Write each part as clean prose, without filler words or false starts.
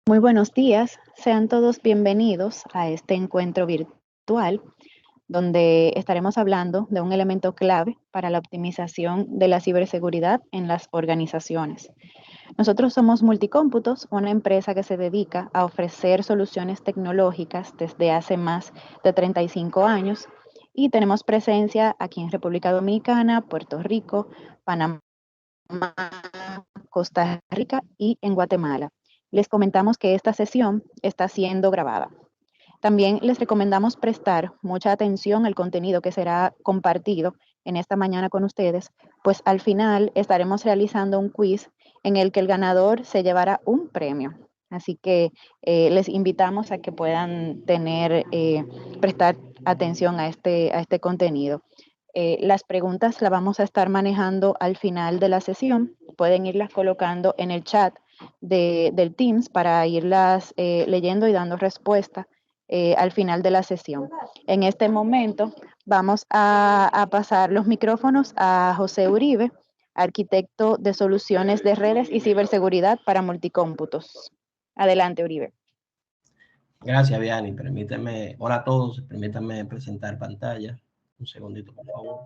Muy buenos días, sean todos bienvenidos a este encuentro virtual donde estaremos hablando de un elemento clave para la optimización de la ciberseguridad en las organizaciones. Nosotros somos Multicómputos, una empresa que se dedica a ofrecer soluciones tecnológicas desde hace más de 35 años y tenemos presencia aquí en República Dominicana, Puerto Rico, Panamá, Costa Rica y en Guatemala. Les comentamos que esta sesión está siendo grabada. También les recomendamos prestar mucha atención al contenido que será compartido en esta mañana con ustedes, pues al final estaremos realizando un quiz en el que el ganador se llevará un premio. Así que les invitamos a que puedan prestar atención a este contenido. Las preguntas las vamos a estar manejando al final de la sesión. Pueden irlas colocando en el chat del Teams para irlas leyendo y dando respuesta al final de la sesión. En este momento vamos a pasar los micrófonos a José Uribe, arquitecto de soluciones de redes y ciberseguridad para multicómputos. Adelante, Uribe. Gracias, Vianney. Permíteme, hola a todos, permítanme presentar pantalla. Un segundito, por favor.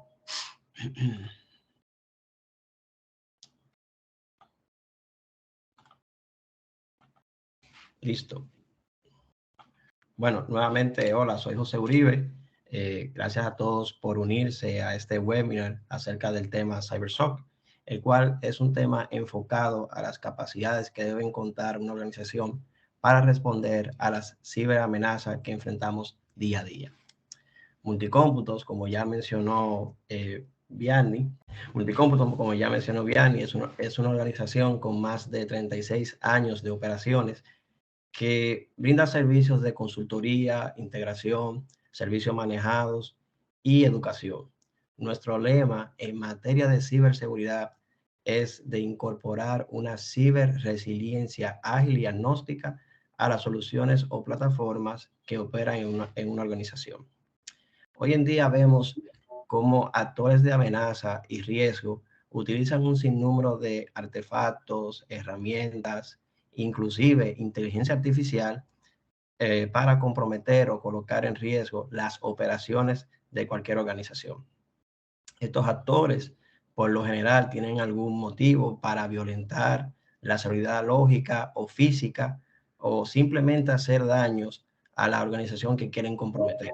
Listo. Bueno, nuevamente, hola, soy José Uribe. Gracias a todos por unirse a este webinar acerca del tema CyberSOC, el cual es un tema enfocado a las capacidades que deben contar una organización para responder a las ciberamenazas que enfrentamos día a día. Multicómputos, como ya mencionó Vianney, Multicómputos, como ya mencionó Vianney, es una organización con más de 36 años de operaciones que brinda servicios de consultoría, integración, servicios manejados y educación. Nuestro lema en materia de ciberseguridad es de incorporar una ciberresiliencia ágil y agnóstica a las soluciones o plataformas que operan en una organización. Hoy en día vemos cómo actores de amenaza y riesgo utilizan un sinnúmero de artefactos, herramientas, inclusive inteligencia artificial, para comprometer o colocar en riesgo las operaciones de cualquier organización. Estos actores, por lo general, tienen algún motivo para violentar la seguridad lógica o física o simplemente hacer daños a la organización que quieren comprometer.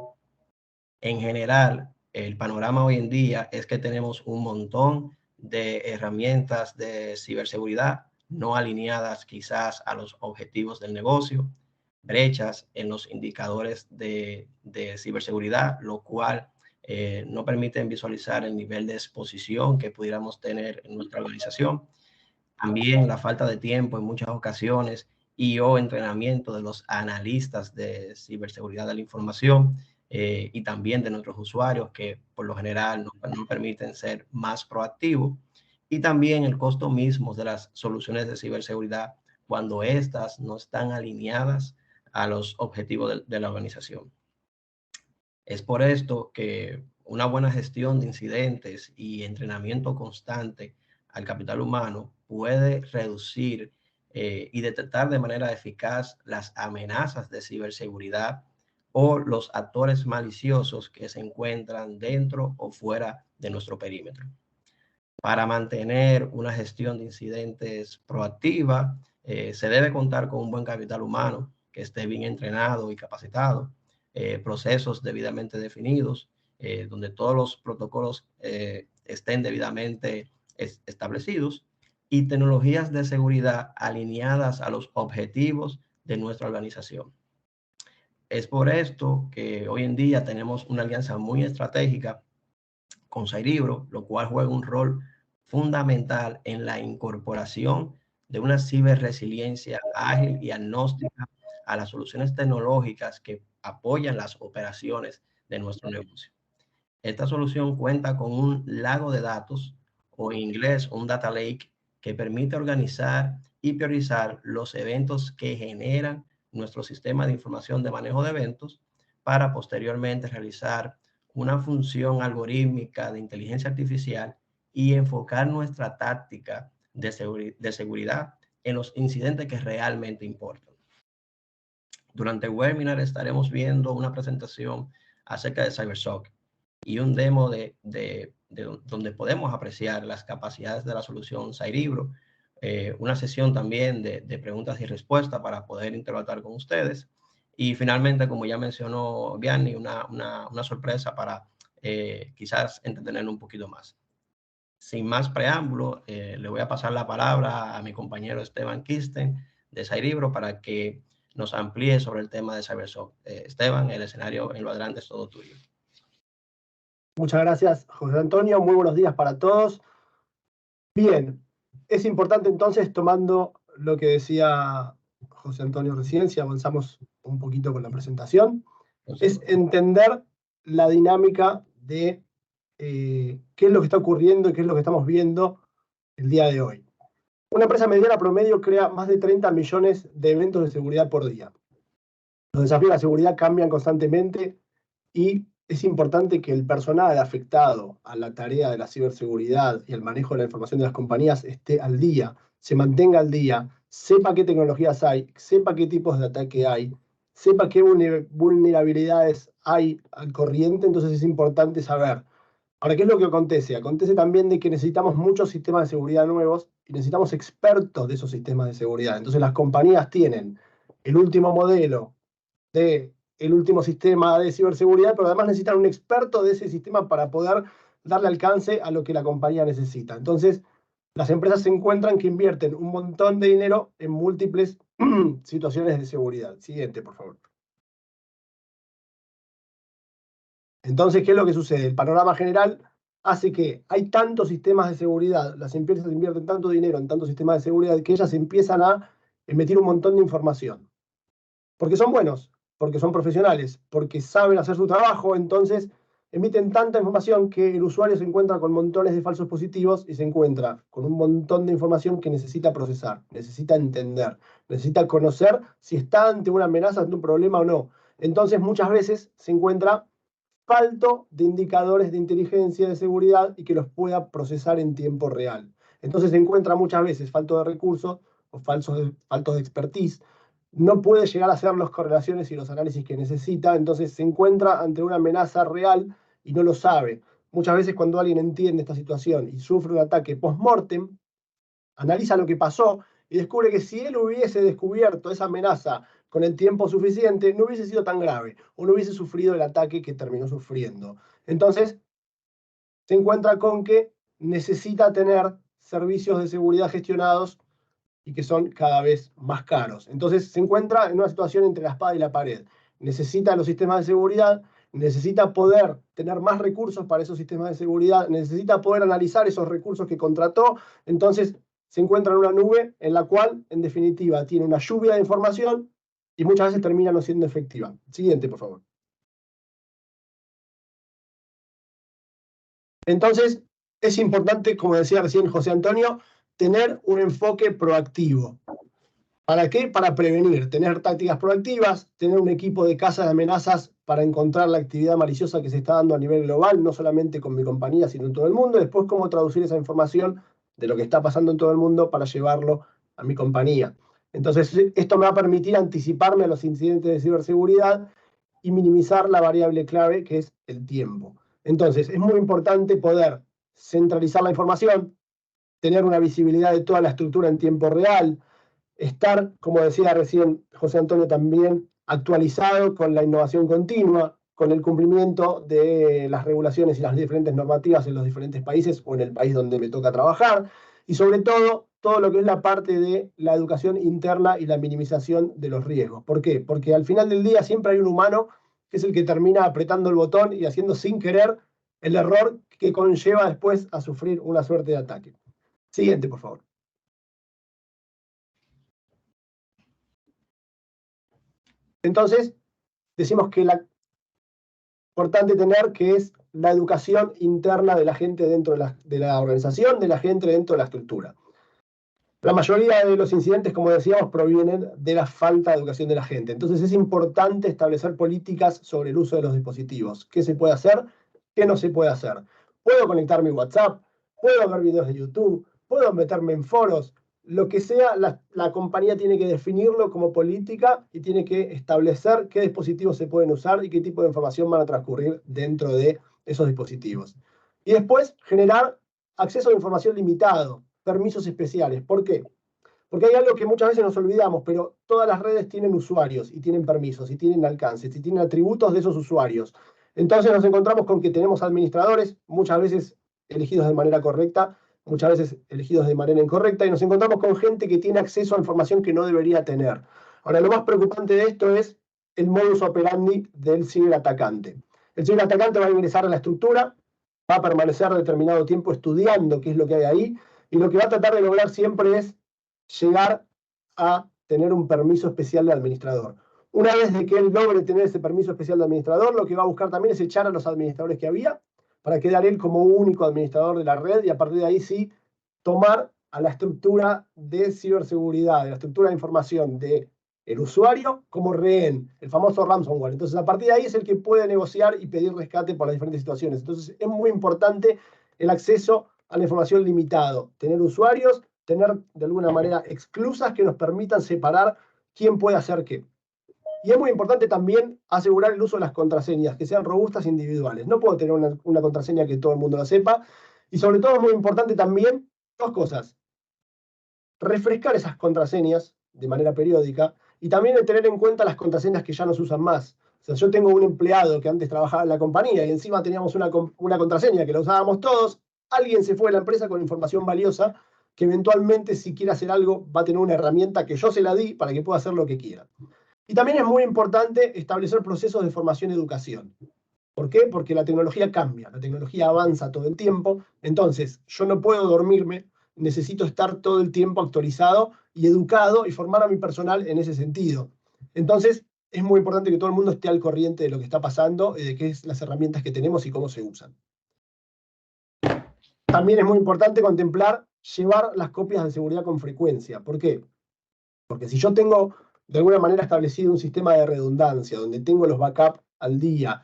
En general, el panorama hoy en día es que tenemos un montón de herramientas de ciberseguridad no alineadas quizás a los objetivos del negocio, brechas en los indicadores de ciberseguridad, lo cual no permiten visualizar el nivel de exposición que pudiéramos tener en nuestra organización. También la falta de tiempo en muchas ocasiones y o entrenamiento de los analistas de ciberseguridad de la información y también de nuestros usuarios que por lo general no permiten ser más proactivos, y también el costo mismo de las soluciones de ciberseguridad cuando éstas no están alineadas a los objetivos de la organización. Es por esto que una buena gestión de incidentes y entrenamiento constante al capital humano puede reducir y detectar de manera eficaz las amenazas de ciberseguridad o los actores maliciosos que se encuentran dentro o fuera de nuestro perímetro. Para mantener una gestión de incidentes proactiva, se debe contar con un buen capital humano que esté bien entrenado y capacitado, procesos debidamente definidos, donde todos los protocolos estén debidamente establecidos, y tecnologías de seguridad alineadas a los objetivos de nuestra organización. Es por esto que hoy en día tenemos una alianza muy estratégica con Cerebro, lo cual juega un rol fundamental en la incorporación de una ciberresiliencia ágil y agnóstica a las soluciones tecnológicas que apoyan las operaciones de nuestro negocio. Esta solución cuenta con un lago de datos, o en inglés un data lake, que permite organizar y priorizar los eventos que generan nuestro sistema de información de manejo de eventos para posteriormente realizar una función algorítmica de inteligencia artificial y enfocar nuestra táctica de seguridad en los incidentes que realmente importan. Durante el webinar estaremos viendo una presentación acerca de CyberSOC y un demo donde podemos apreciar las capacidades de la solución Cyribro, una sesión también de preguntas y respuestas para poder interactuar con ustedes. Y finalmente, como ya mencionó Vianney, una sorpresa para quizás entretener un poquito más. Sin más preámbulo, le voy a pasar la palabra a mi compañero Esteban Kisten de Cyribro para que nos amplíe sobre el tema de CyberSOC. Esteban, el escenario en lo adelante es todo tuyo. Muchas gracias, José Antonio. Muy buenos días para todos. Bien, es importante entonces, tomando lo que decía José Antonio recién, si avanzamos un poquito con la presentación, es entender la dinámica de qué es lo que está ocurriendo y qué es lo que estamos viendo el día de hoy. Una empresa mediana promedio crea más de 30 millones de eventos de seguridad por día. Los desafíos de la seguridad cambian constantemente y es importante que el personal afectado a la tarea de la ciberseguridad y el manejo de la información de las compañías esté al día, se mantenga al día, sepa qué tecnologías hay, sepa qué tipos de ataque hay, sepa qué vulnerabilidades hay al corriente. Entonces es importante saber. Ahora, ¿qué es lo que acontece? Acontece también de que necesitamos muchos sistemas de seguridad nuevos y necesitamos expertos de esos sistemas de seguridad. Entonces las compañías tienen el último modelo el último sistema de ciberseguridad, pero además necesitan un experto de ese sistema para poder darle alcance a lo que la compañía necesita. Entonces, las empresas se encuentran que invierten un montón de dinero en múltiples situaciones de seguridad. Siguiente, por favor. Entonces, ¿qué es lo que sucede? El panorama general hace que hay tantos sistemas de seguridad, las empresas invierten tanto dinero en tantos sistemas de seguridad que ellas empiezan a emitir un montón de información. Porque son buenos, porque son profesionales, porque saben hacer su trabajo. Entonces emiten tanta información que el usuario se encuentra con montones de falsos positivos y se encuentra con un montón de información que necesita procesar, necesita entender, necesita conocer si está ante una amenaza, ante un problema o no. Entonces muchas veces se encuentra falto de indicadores de inteligencia de seguridad y que los pueda procesar en tiempo real. Entonces se encuentra muchas veces falto de recursos o falto de expertise, no puede llegar a hacer las correlaciones y los análisis que necesita. Entonces se encuentra ante una amenaza real y no lo sabe. Muchas veces cuando alguien entiende esta situación y sufre un ataque post-mortem, analiza lo que pasó y descubre que si él hubiese descubierto esa amenaza con el tiempo suficiente, no hubiese sido tan grave o no hubiese sufrido el ataque que terminó sufriendo. Entonces, se encuentra con que necesita tener servicios de seguridad gestionados y que son cada vez más caros. Entonces se encuentra en una situación entre la espada y la pared. Necesita los sistemas de seguridad, necesita poder tener más recursos para esos sistemas de seguridad, necesita poder analizar esos recursos que contrató. Entonces se encuentra en una nube en la cual, en definitiva, tiene una lluvia de información y muchas veces termina no siendo efectiva. Siguiente, por favor. Entonces, es importante, como decía recién José Antonio, tener un enfoque proactivo. ¿Para qué? Para prevenir, tener tácticas proactivas, tener un equipo de caza de amenazas para encontrar la actividad maliciosa que se está dando a nivel global, no solamente con mi compañía, sino en todo el mundo. Después, cómo traducir esa información de lo que está pasando en todo el mundo para llevarlo a mi compañía. Entonces, esto me va a permitir anticiparme a los incidentes de ciberseguridad y minimizar la variable clave, que es el tiempo. Entonces, es muy importante poder centralizar la información, tener una visibilidad de toda la estructura en tiempo real, estar, como decía recién José Antonio, también actualizado con la innovación continua, con el cumplimiento de las regulaciones y las diferentes normativas en los diferentes países o en el país donde me toca trabajar, y sobre todo, todo lo que es la parte de la educación interna y la minimización de los riesgos. ¿Por qué? Porque al final del día siempre hay un humano que es el que termina apretando el botón y haciendo sin querer el error que conlleva después a sufrir una suerte de ataque. Siguiente, por favor. Entonces, decimos que la importante tener que es la educación interna de la gente dentro de la organización, de la gente dentro de la estructura. La mayoría de los incidentes, como decíamos, provienen de la falta de educación de la gente. Entonces es importante establecer políticas sobre el uso de los dispositivos. ¿Qué se puede hacer? ¿Qué no se puede hacer? ¿Puedo conectar mi WhatsApp? ¿Puedo ver videos de YouTube? ¿Puedo meterme en foros? lo que sea, la compañía tiene que definirlo como política y tiene que establecer qué dispositivos se pueden usar y qué tipo de información van a transcurrir dentro de esos dispositivos. Y después generar acceso a información limitado, permisos especiales. ¿Por qué? Porque hay algo que muchas veces nos olvidamos, pero todas las redes tienen usuarios y tienen permisos y tienen alcances y tienen atributos de esos usuarios. Entonces nos encontramos con que tenemos administradores, muchas veces elegidos de manera correcta, muchas veces elegidos de manera incorrecta, y nos encontramos con gente que tiene acceso a información que no debería tener. Ahora, lo más preocupante de esto es el modus operandi del ciberatacante. El ciberatacante va a ingresar a la estructura, va a permanecer determinado tiempo estudiando qué es lo que hay ahí, y lo que va a tratar de lograr siempre es llegar a tener un permiso especial de administrador. Una vez de que él logre tener ese permiso especial de administrador, lo que va a buscar también es echar a los administradores que había, para quedar él como único administrador de la red, y a partir de ahí sí tomar a la estructura de ciberseguridad, de la estructura de información del usuario como rehén, el famoso ransomware. Entonces, a partir de ahí es el que puede negociar y pedir rescate por las diferentes situaciones. Entonces, es muy importante el acceso a la información limitado, tener usuarios, tener de alguna manera exclusas que nos permitan separar quién puede hacer qué. Y es muy importante también asegurar el uso de las contraseñas, que sean robustas e individuales. No puedo tener una contraseña que todo el mundo la sepa. Y sobre todo es muy importante también dos cosas. Refrescar esas contraseñas de manera periódica y también tener en cuenta las contraseñas que ya no se usan más. O sea, yo tengo un empleado que antes trabajaba en la compañía y encima teníamos una contraseña que la usábamos todos. Alguien se fue de la empresa con información valiosa que eventualmente, si quiere hacer algo, va a tener una herramienta que yo se la di para que pueda hacer lo que quiera. Y también es muy importante establecer procesos de formación y educación. ¿Por qué? Porque la tecnología cambia, la tecnología avanza todo el tiempo, entonces yo no puedo dormirme, necesito estar todo el tiempo actualizado y educado y formar a mi personal en ese sentido. Entonces es muy importante que todo el mundo esté al corriente de lo que está pasando y de qué son las herramientas que tenemos y cómo se usan. También es muy importante contemplar llevar las copias de seguridad con frecuencia. ¿Por qué? Porque si yo tengo de alguna manera establecido un sistema de redundancia, donde tengo los backups al día,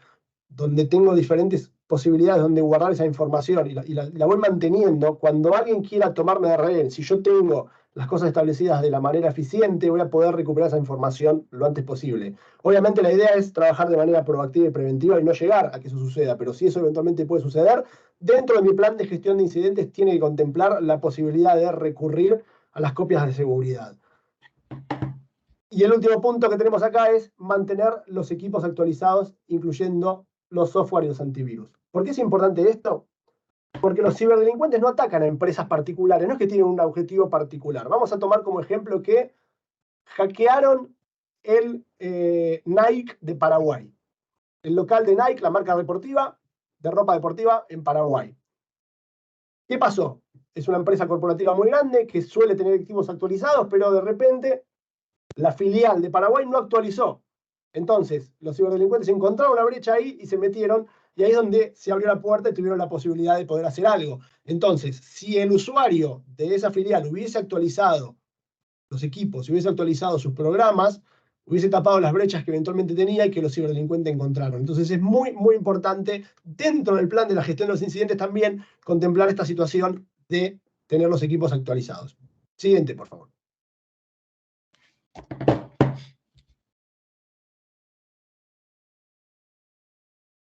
donde tengo diferentes posibilidades donde guardar esa información y la voy manteniendo, cuando alguien quiera tomarme de rehén, si yo tengo las cosas establecidas de la manera eficiente, voy a poder recuperar esa información lo antes posible. Obviamente la idea es trabajar de manera proactiva y preventiva y no llegar a que eso suceda, pero si eso eventualmente puede suceder, dentro de mi plan de gestión de incidentes tiene que contemplar la posibilidad de recurrir a las copias de seguridad. Y el último punto que tenemos acá es mantener los equipos actualizados, incluyendo los software y los antivirus. ¿Por qué es importante esto? Porque los ciberdelincuentes no atacan a empresas particulares, no es que tienen un objetivo particular. Vamos a tomar como ejemplo que hackearon el Nike de Paraguay. El local de Nike, la marca deportiva, de ropa deportiva en Paraguay. ¿Qué pasó? Es una empresa corporativa muy grande que suele tener equipos actualizados, pero de repente la filial de Paraguay no actualizó. Entonces, los ciberdelincuentes encontraron una brecha ahí y se metieron, y ahí es donde se abrió la puerta y tuvieron la posibilidad de poder hacer algo. Entonces, si el usuario de esa filial hubiese actualizado los equipos, si hubiese actualizado sus programas, hubiese tapado las brechas que eventualmente tenía y que los ciberdelincuentes encontraron. Entonces, es muy, muy importante, dentro del plan de la gestión de los incidentes también, contemplar esta situación de tener los equipos actualizados. Siguiente, por favor.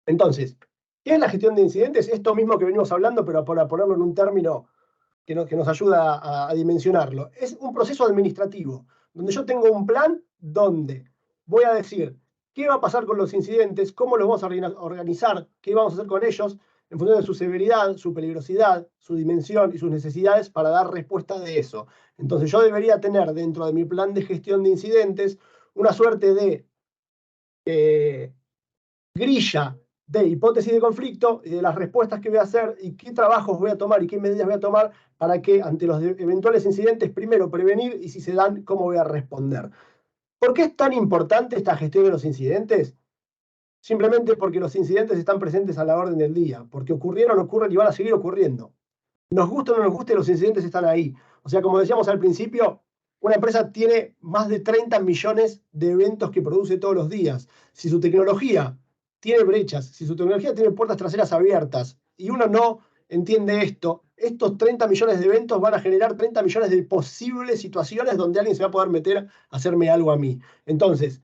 Entonces, ¿qué es la gestión de incidentes? Esto mismo que venimos hablando, pero para ponerlo en un término que nos ayuda a dimensionarlo. Es un proceso administrativo, donde yo tengo un plan donde voy a decir qué va a pasar con los incidentes, cómo los vamos a organizar, qué vamos a hacer con ellos, en función de su severidad, su peligrosidad, su dimensión y sus necesidades para dar respuesta de eso. Entonces yo debería tener dentro de mi plan de gestión de incidentes una suerte de grilla de hipótesis de conflicto y de las respuestas que voy a hacer y qué trabajos voy a tomar y qué medidas voy a tomar para que ante los eventuales incidentes, primero prevenir y si se dan, cómo voy a responder. ¿Por qué es tan importante esta gestión de los incidentes? Simplemente porque los incidentes están presentes a la orden del día, porque ocurrieron, ocurren y van a seguir ocurriendo. Nos guste o no nos guste, los incidentes están ahí. O sea, como decíamos al principio, una empresa tiene más de 30 millones de eventos que produce todos los días. Si su tecnología tiene brechas, si su tecnología tiene puertas traseras abiertas y uno no entiende esto, estos 30 millones de eventos van a generar 30 millones de posibles situaciones donde alguien se va a poder meter a hacerme algo a mí. Entonces,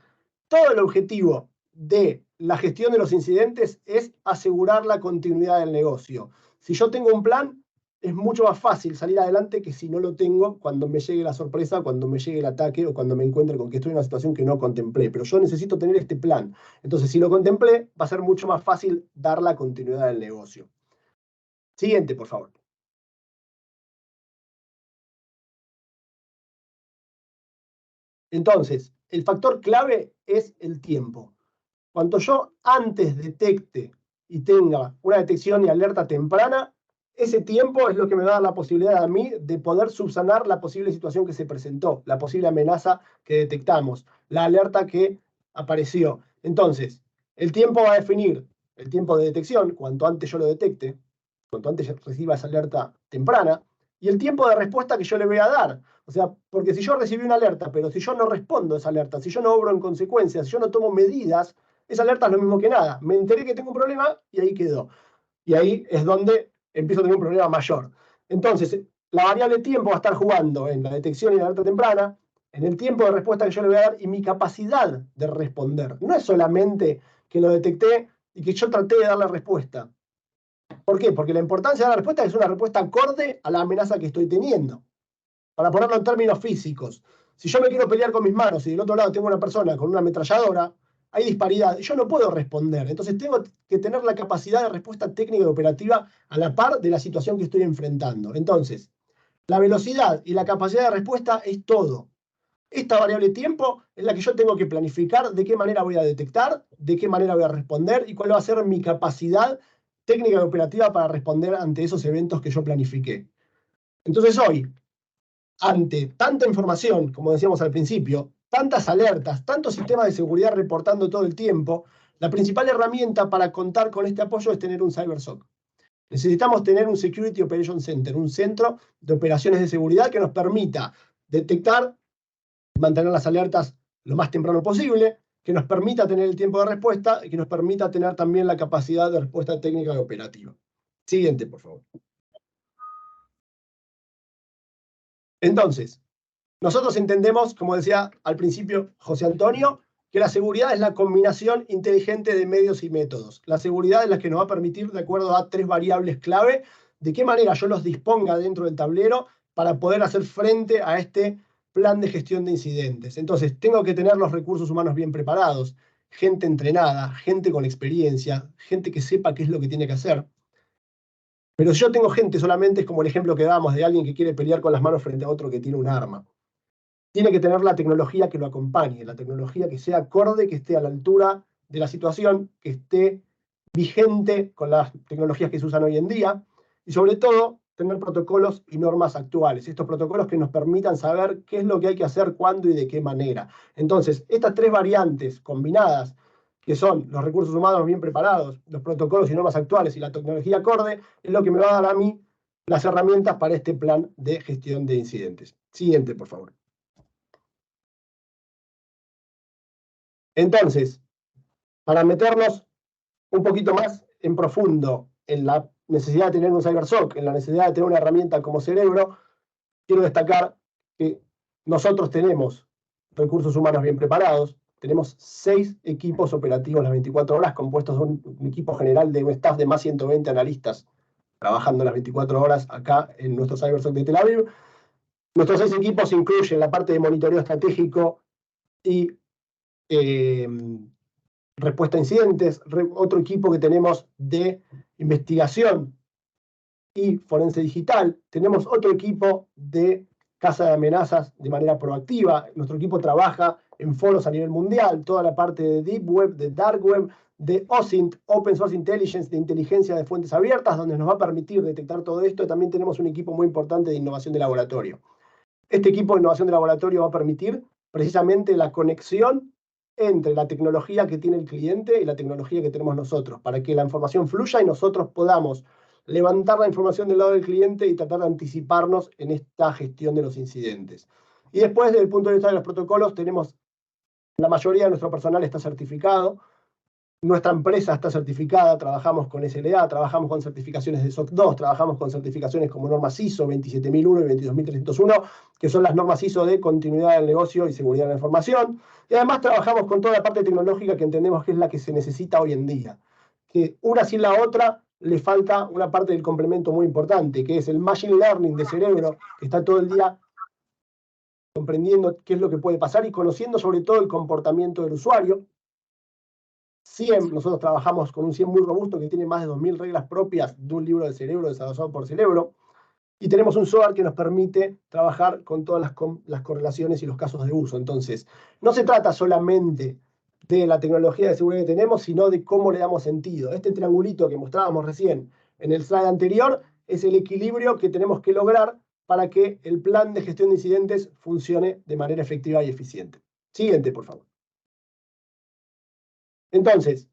todo el objetivo de la gestión de los incidentes es asegurar la continuidad del negocio. Si yo tengo un plan, es mucho más fácil salir adelante que si no lo tengo cuando me llegue la sorpresa, cuando me llegue el ataque o cuando me encuentre con que estoy en una situación que no contemplé. Pero yo necesito tener este plan. Entonces, si lo contemplé, va a ser mucho más fácil dar la continuidad del negocio. Siguiente, por favor. Entonces, el factor clave es el tiempo. Cuanto yo antes detecte y tenga una detección y alerta temprana, ese tiempo es lo que me va a dar la posibilidad a mí de poder subsanar la posible situación que se presentó, la posible amenaza que detectamos, la alerta que apareció. Entonces, el tiempo va a definir el tiempo de detección, cuanto antes yo lo detecte, cuanto antes reciba esa alerta temprana, y el tiempo de respuesta que yo le voy a dar. O sea, porque si yo recibí una alerta, pero si yo no respondo a esa alerta, si yo no obro en consecuencia, si yo no tomo medidas, esa alerta es lo mismo que nada. Me enteré que tengo un problema y ahí quedó. Y ahí es donde empiezo a tener un problema mayor. Entonces, la variable tiempo va a estar jugando en la detección y la alerta temprana, en el tiempo de respuesta que yo le voy a dar y mi capacidad de responder. No es solamente que lo detecté y que yo traté de dar la respuesta. ¿Por qué? Porque la importancia de la respuesta es una respuesta acorde a la amenaza que estoy teniendo. Para ponerlo en términos físicos, si yo me quiero pelear con mis manos y del otro lado tengo una persona con una ametralladora, hay disparidad. Yo no puedo responder. Entonces tengo que tener la capacidad de respuesta técnica y operativa a la par de la situación que estoy enfrentando. Entonces, la velocidad y la capacidad de respuesta es todo. Esta variable tiempo es la que yo tengo que planificar de qué manera voy a detectar, de qué manera voy a responder y cuál va a ser mi capacidad técnica y operativa para responder ante esos eventos que yo planifiqué. Entonces hoy, ante tanta información, como decíamos al principio, tantas alertas, tantos sistemas de seguridad reportando todo el tiempo, la principal herramienta para contar con este apoyo es tener un CyberSOC. Necesitamos tener un Security Operation Center, un centro de operaciones de seguridad que nos permita detectar y mantener las alertas lo más temprano posible, que nos permita tener el tiempo de respuesta y que nos permita tener también la capacidad de respuesta técnica y operativa. Siguiente, por favor. Entonces, nosotros entendemos, como decía al principio José Antonio, que la seguridad es la combinación inteligente de medios y métodos. La seguridad es la que nos va a permitir, de acuerdo a 3 variables clave, de qué manera yo los disponga dentro del tablero para poder hacer frente a este plan de gestión de incidentes. Entonces, tengo que tener los recursos humanos bien preparados, gente entrenada, gente con experiencia, gente que sepa qué es lo que tiene que hacer. Pero si yo tengo gente solamente, es como el ejemplo que damos de alguien que quiere pelear con las manos frente a otro que tiene un arma. Tiene que tener la tecnología que lo acompañe, la tecnología que sea acorde, que esté a la altura de la situación, que esté vigente con las tecnologías que se usan hoy en día y sobre todo tener protocolos y normas actuales, estos protocolos que nos permitan saber qué es lo que hay que hacer, cuándo y de qué manera. Entonces, estas 3 variantes combinadas, que son los recursos humanos bien preparados, los protocolos y normas actuales y la tecnología acorde, es lo que me va a dar a mí las herramientas para este plan de gestión de incidentes. Siguiente, por favor. Entonces, para meternos un poquito más en profundo en la necesidad de tener un CyberSOC, en la necesidad de tener una herramienta como Cerebro, quiero destacar que nosotros tenemos recursos humanos bien preparados, tenemos 6 equipos operativos las 24 horas, compuestos de un equipo general de un staff de más 120 analistas trabajando las 24 horas acá en nuestro CyberSOC de Tel Aviv. Nuestros 6 equipos incluyen la parte de monitoreo estratégico y respuesta a incidentes, otro equipo que tenemos de investigación y forense digital, tenemos otro equipo de caza de amenazas de manera proactiva, nuestro equipo trabaja en foros a nivel mundial, toda la parte de Deep Web, de Dark Web, de OSINT, Open Source Intelligence, de inteligencia de fuentes abiertas, donde nos va a permitir detectar todo esto, y también tenemos un equipo muy importante de innovación de laboratorio. Este equipo de innovación de laboratorio va a permitir precisamente la conexión entre la tecnología que tiene el cliente y la tecnología que tenemos nosotros, para que la información fluya y nosotros podamos levantar la información del lado del cliente y tratar de anticiparnos en esta gestión de los incidentes. Y después, desde el punto de vista de los protocolos, tenemos la mayoría de nuestro personal está certificado. Nuestra empresa está certificada, trabajamos con SLA, trabajamos con certificaciones de SOC 2, trabajamos con certificaciones como normas ISO 27001 y 22301, que son las normas ISO de continuidad del negocio y seguridad de la información. Y además trabajamos con toda la parte tecnológica que entendemos que es la que se necesita hoy en día. Que una sin la otra le falta una parte del complemento muy importante, que es el machine learning de cerebro, que está todo el día comprendiendo qué es lo que puede pasar y conociendo sobre todo el comportamiento del usuario. SIEM, nosotros trabajamos con un SIEM muy robusto que tiene más de 2000 reglas propias de un libro de cerebro desarrollado por Cerebro. Y tenemos un software que nos permite trabajar con todas las correlaciones y los casos de uso. Entonces, no se trata solamente de la tecnología de seguridad que tenemos, sino de cómo le damos sentido. Este triangulito que mostrábamos recién en el slide anterior es el equilibrio que tenemos que lograr para que el plan de gestión de incidentes funcione de manera efectiva y eficiente. Siguiente, por favor. Entonces,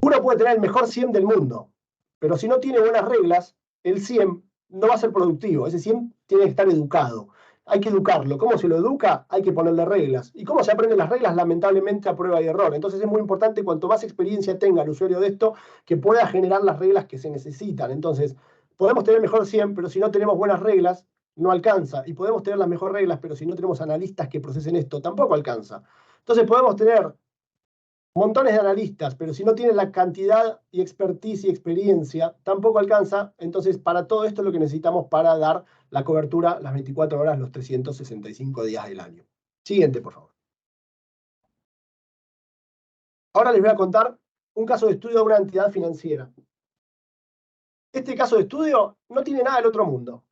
uno puede tener el mejor SIEM del mundo, pero si no tiene buenas reglas, el SIEM no va a ser productivo. Ese SIEM tiene que estar educado. Hay que educarlo. ¿Cómo se lo educa? Hay que ponerle reglas. ¿Y cómo se aprenden las reglas? Lamentablemente a prueba y error. Entonces es muy importante, cuanto más experiencia tenga el usuario de esto, que pueda generar las reglas que se necesitan. Entonces, podemos tener mejor SIEM, pero si no tenemos buenas reglas, no alcanza. Y podemos tener las mejores reglas, pero si no tenemos analistas que procesen esto, tampoco alcanza. Entonces podemos tener montones de analistas, pero si no tienen la cantidad y expertise y experiencia, tampoco alcanza. Entonces, para todo esto es lo que necesitamos para dar la cobertura las 24 horas, los 365 días del año. Siguiente, por favor. Ahora les voy a contar un caso de estudio de una entidad financiera. Este caso de estudio no tiene nada del otro mundo.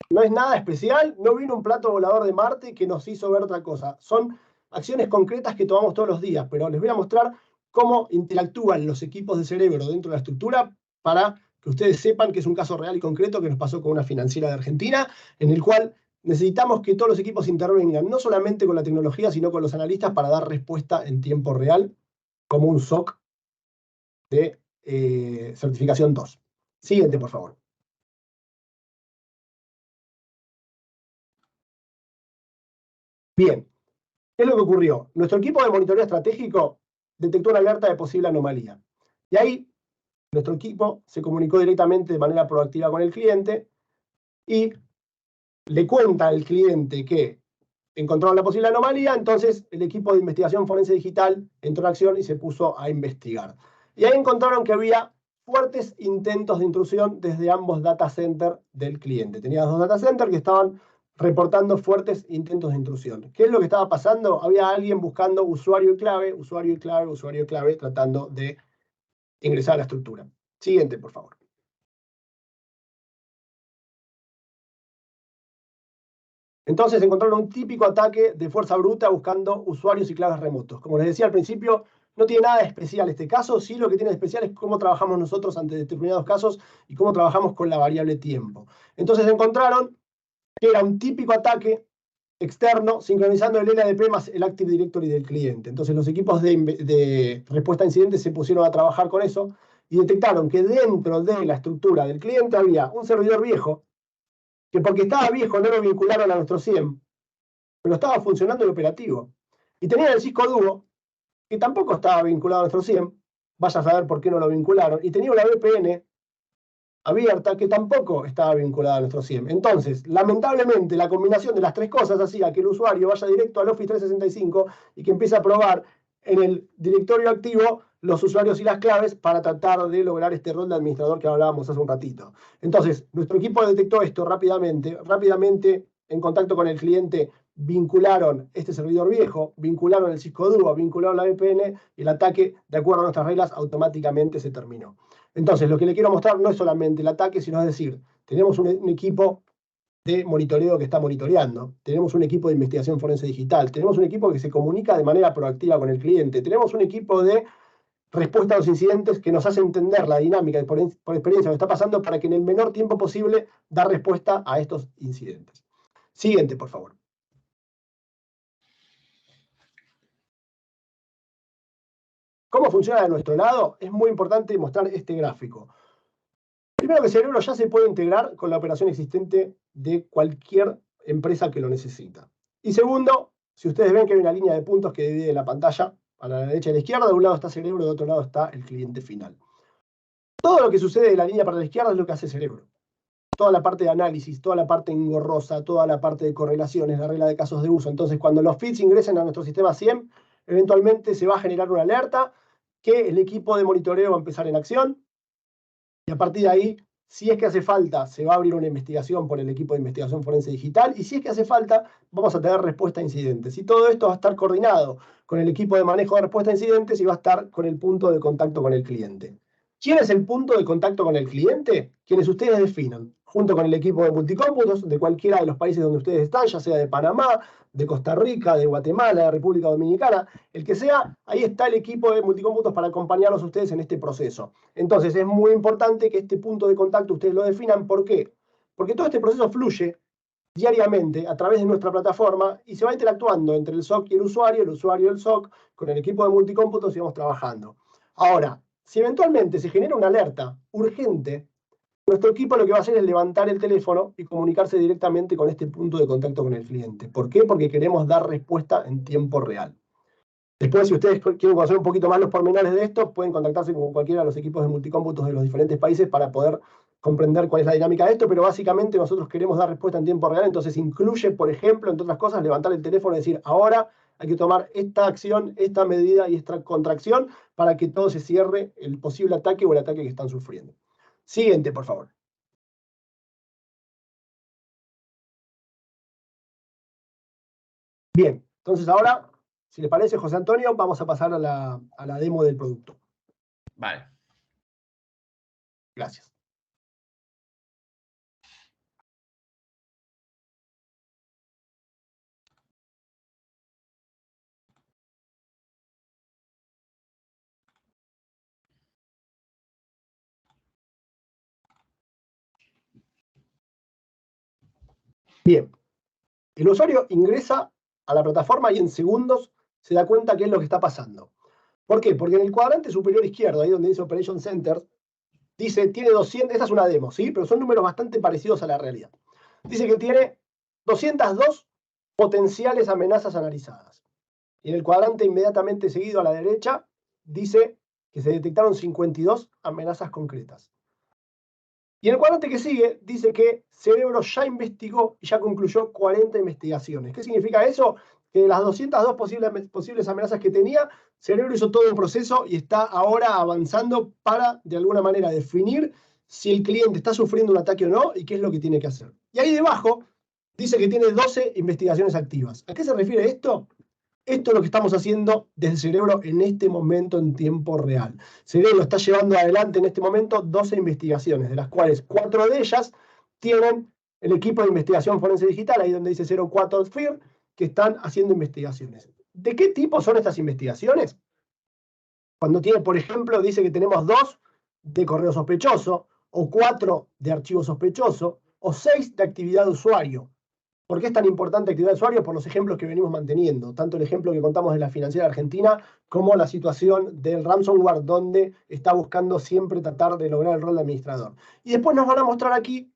No es nada especial, no vino un plato volador de Marte que nos hizo ver otra cosa. Son acciones concretas que tomamos todos los días, pero les voy a mostrar cómo interactúan los equipos de cerebro dentro de la estructura para que ustedes sepan que es un caso real y concreto que nos pasó con una financiera de Argentina, en el cual necesitamos que todos los equipos intervengan, no solamente con la tecnología, sino con los analistas para dar respuesta en tiempo real, como un SOC de certificación 2. Siguiente, por favor. Bien. ¿Qué es lo que ocurrió? Nuestro equipo de monitoreo estratégico detectó una alerta de posible anomalía. Y ahí, nuestro equipo se comunicó directamente de manera proactiva con el cliente y le cuenta al cliente que encontraron la posible anomalía. Entonces, el equipo de investigación forense digital entró en acción y se puso a investigar. Y ahí encontraron que había fuertes intentos de intrusión desde ambos data centers del cliente. Tenía dos data centers que estaban reportando fuertes intentos de intrusión. ¿Qué es lo que estaba pasando? Había alguien buscando usuario y clave, usuario y clave, usuario y clave, tratando de ingresar a la estructura. Siguiente, por favor. Entonces encontraron un típico ataque de fuerza bruta buscando usuarios y claves remotos. Como les decía al principio, no tiene nada de especial este caso. Sí, lo que tiene de especial es cómo trabajamos nosotros ante determinados casos y cómo trabajamos con la variable tiempo. Entonces encontraron que era un típico ataque externo sincronizando el LADP más el Active Directory del cliente. Entonces los equipos de respuesta a incidentes se pusieron a trabajar con eso y detectaron que dentro de la estructura del cliente había un servidor viejo que, porque estaba viejo, no lo vincularon a nuestro SIEM, pero estaba funcionando el operativo. Y tenían el Cisco Duo, que tampoco estaba vinculado a nuestro SIEM, vaya a saber por qué no lo vincularon, y tenía una VPN abierta que tampoco estaba vinculada a nuestro SIEM. Entonces, lamentablemente, la combinación de las tres cosas hacía que el usuario vaya directo al Office 365 y que empiece a probar en el directorio activo los usuarios y las claves para tratar de lograr este rol de administrador que hablábamos hace un ratito. Entonces, nuestro equipo detectó esto rápidamente en contacto con el cliente, vincularon este servidor viejo, vincularon el Cisco Duo, vincularon la VPN y el ataque, de acuerdo a nuestras reglas, automáticamente se terminó. Entonces, lo que le quiero mostrar no es solamente el ataque, sino es decir, tenemos un equipo de monitoreo que está monitoreando, tenemos un equipo de investigación forense digital, tenemos un equipo que se comunica de manera proactiva con el cliente, tenemos un equipo de respuesta a los incidentes que nos hace entender la dinámica y por experiencia lo que está pasando para que en el menor tiempo posible dar respuesta a estos incidentes. Siguiente, por favor. ¿Cómo funciona de nuestro lado? Es muy importante mostrar este gráfico. Primero, que Cerebro ya se puede integrar con la operación existente de cualquier empresa que lo necesita. Y segundo, si ustedes ven que hay una línea de puntos que divide la pantalla a la derecha y a la izquierda. De un lado está Cerebro, de otro lado está el cliente final. Todo lo que sucede de la línea para la izquierda es lo que hace Cerebro. Toda la parte de análisis, toda la parte engorrosa, toda la parte de correlaciones, la regla de casos de uso. Entonces, cuando los feeds ingresen a nuestro sistema SIEM, eventualmente se va a generar una alerta que el equipo de monitoreo va a empezar en acción. Y a partir de ahí, si es que hace falta, se va a abrir una investigación por el equipo de investigación forense digital. Y si es que hace falta, vamos a tener respuesta a incidentes. Y todo esto va a estar coordinado con el equipo de manejo de respuesta a incidentes y va a estar con el punto de contacto con el cliente. ¿Quién es el punto de contacto con el cliente? Quienes ustedes definan, junto con el equipo de multicómputos de cualquiera de los países donde ustedes están, ya sea de Panamá, de Costa Rica, de Guatemala, de República Dominicana, el que sea, ahí está el equipo de multicómputos para acompañarlos a ustedes en este proceso. Entonces es muy importante que este punto de contacto ustedes lo definan. ¿Por qué? Porque todo este proceso fluye diariamente a través de nuestra plataforma y se va interactuando entre el SOC y el usuario y el SOC, con el equipo de multicómputos y vamos trabajando. Ahora, si eventualmente se genera una alerta urgente, nuestro equipo lo que va a hacer es levantar el teléfono y comunicarse directamente con este punto de contacto con el cliente. ¿Por qué? Porque queremos dar respuesta en tiempo real. Después, si ustedes quieren conocer un poquito más los pormenores de esto, pueden contactarse con cualquiera de los equipos de multicómputos de los diferentes países para poder comprender cuál es la dinámica de esto, pero básicamente nosotros queremos dar respuesta en tiempo real, entonces incluye, por ejemplo, entre otras cosas, levantar el teléfono y decir, ahora hay que tomar esta acción, esta medida y esta contracción para que todo se cierre el posible ataque o el ataque que están sufriendo. Siguiente, por favor. Bien, entonces ahora, si les parece, José Antonio, vamos a pasar a la demo del producto. Vale. Gracias. Bien, el usuario ingresa a la plataforma y en segundos se da cuenta qué es lo que está pasando. ¿Por qué? Porque en el cuadrante superior izquierdo, ahí donde dice Operation Center, dice, tiene 200, esta es una demo, ¿sí? Pero son números bastante parecidos a la realidad. Dice que tiene 202 potenciales amenazas analizadas. Y en el cuadrante inmediatamente seguido a la derecha, dice que se detectaron 52 amenazas concretas. Y en el cuadrante que sigue, dice que Cerebro ya investigó y ya concluyó 40 investigaciones. ¿Qué significa eso? Que de las 202 posibles amenazas que tenía, Cerebro hizo todo un proceso y está ahora avanzando para, de alguna manera, definir si el cliente está sufriendo un ataque o no y qué es lo que tiene que hacer. Y ahí debajo dice que tiene 12 investigaciones activas. ¿A qué se refiere esto? Esto es lo que estamos haciendo desde Cerebro en este momento en tiempo real. Cerebro está llevando adelante en este momento 12 investigaciones, de las cuales 4 de ellas tienen el equipo de investigación forense digital, ahí donde dice 04 FIR, que están haciendo investigaciones. ¿De qué tipo son estas investigaciones? Cuando tiene, por ejemplo, dice que tenemos 2 de correo sospechoso, o 4 de archivo sospechoso, o 6 de actividad de usuario. ¿Por qué es tan importante actividad de usuario? Por los ejemplos que venimos manteniendo, tanto el ejemplo que contamos de la financiera argentina como la situación del ransomware, donde está buscando siempre tratar de lograr el rol de administrador. Y después nos van a mostrar aquí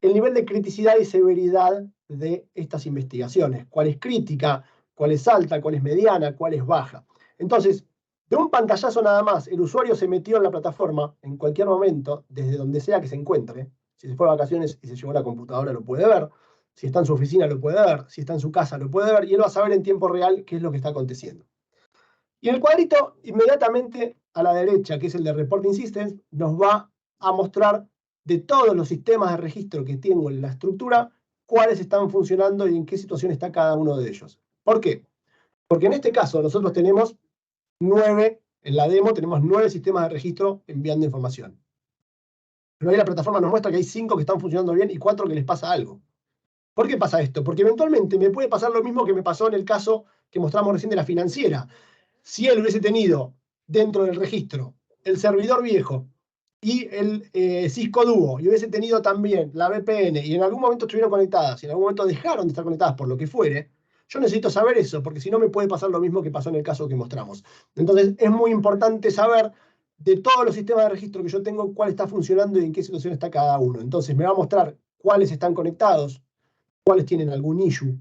el nivel de criticidad y severidad de estas investigaciones. ¿Cuál es crítica? ¿Cuál es alta? ¿Cuál es mediana? ¿Cuál es baja? Entonces, de un pantallazo nada más, el usuario se metió en la plataforma en cualquier momento, desde donde sea que se encuentre. Si se fue a vacaciones y se llevó la computadora, lo puede ver. Si está en su oficina, lo puede ver. Si está en su casa, lo puede ver. Y él va a saber en tiempo real qué es lo que está aconteciendo. Y el cuadrito, inmediatamente a la derecha, que es el de Reporting Systems, nos va a mostrar de todos los sistemas de registro que tengo en la estructura, cuáles están funcionando y en qué situación está cada uno de ellos. ¿Por qué? Porque en este caso nosotros tenemos 9, en la demo tenemos 9 sistemas de registro enviando información. Pero ahí la plataforma nos muestra que hay 5 que están funcionando bien y 4 que les pasa algo. ¿Por qué pasa esto? Porque eventualmente me puede pasar lo mismo que me pasó en el caso que mostramos recién de la financiera. Si él hubiese tenido dentro del registro el servidor viejo y el Cisco Duo, y hubiese tenido también la VPN, y en algún momento estuvieron conectadas, y en algún momento dejaron de estar conectadas por lo que fuere, yo necesito saber eso, porque si no me puede pasar lo mismo que pasó en el caso que mostramos. Entonces es muy importante saber de todos los sistemas de registro que yo tengo, cuál está funcionando y en qué situación está cada uno. Entonces me va a mostrar cuáles están conectados, cuáles tienen algún issue,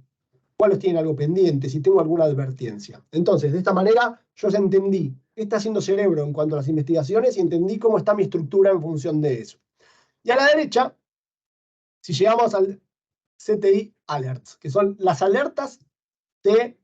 cuáles tienen algo pendiente, si tengo alguna advertencia. Entonces, de esta manera, yo ya entendí qué está haciendo Cerebro en cuanto a las investigaciones y entendí cómo está mi estructura en función de eso. Y a la derecha, si llegamos al CTI Alerts, que son las alertas de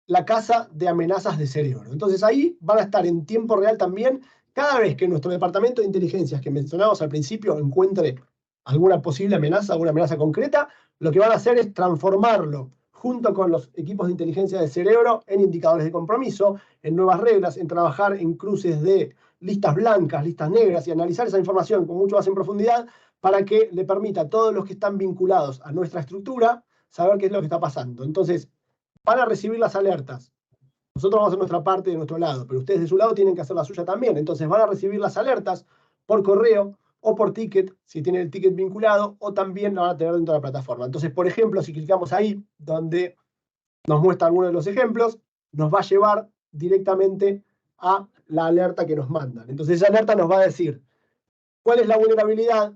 la casa de amenazas de Cerebro. Entonces ahí van a estar en tiempo real también, cada vez que nuestro departamento de inteligencias que mencionamos al principio encuentre alguna posible amenaza, alguna amenaza concreta, lo que van a hacer es transformarlo junto con los equipos de inteligencia de Cerebro en indicadores de compromiso, en nuevas reglas, en trabajar en cruces de listas blancas, listas negras y analizar esa información con mucho más en profundidad para que le permita a todos los que están vinculados a nuestra estructura saber qué es lo que está pasando. Entonces, van a recibir las alertas. Nosotros vamos a hacer nuestra parte de nuestro lado, pero ustedes de su lado tienen que hacer la suya también. Entonces van a recibir las alertas por correo o por ticket, si tienen el ticket vinculado, o también la van a tener dentro de la plataforma. Entonces, por ejemplo, si clicamos ahí, donde nos muestra alguno de los ejemplos, nos va a llevar directamente a la alerta que nos mandan. Entonces esa alerta nos va a decir cuál es la vulnerabilidad,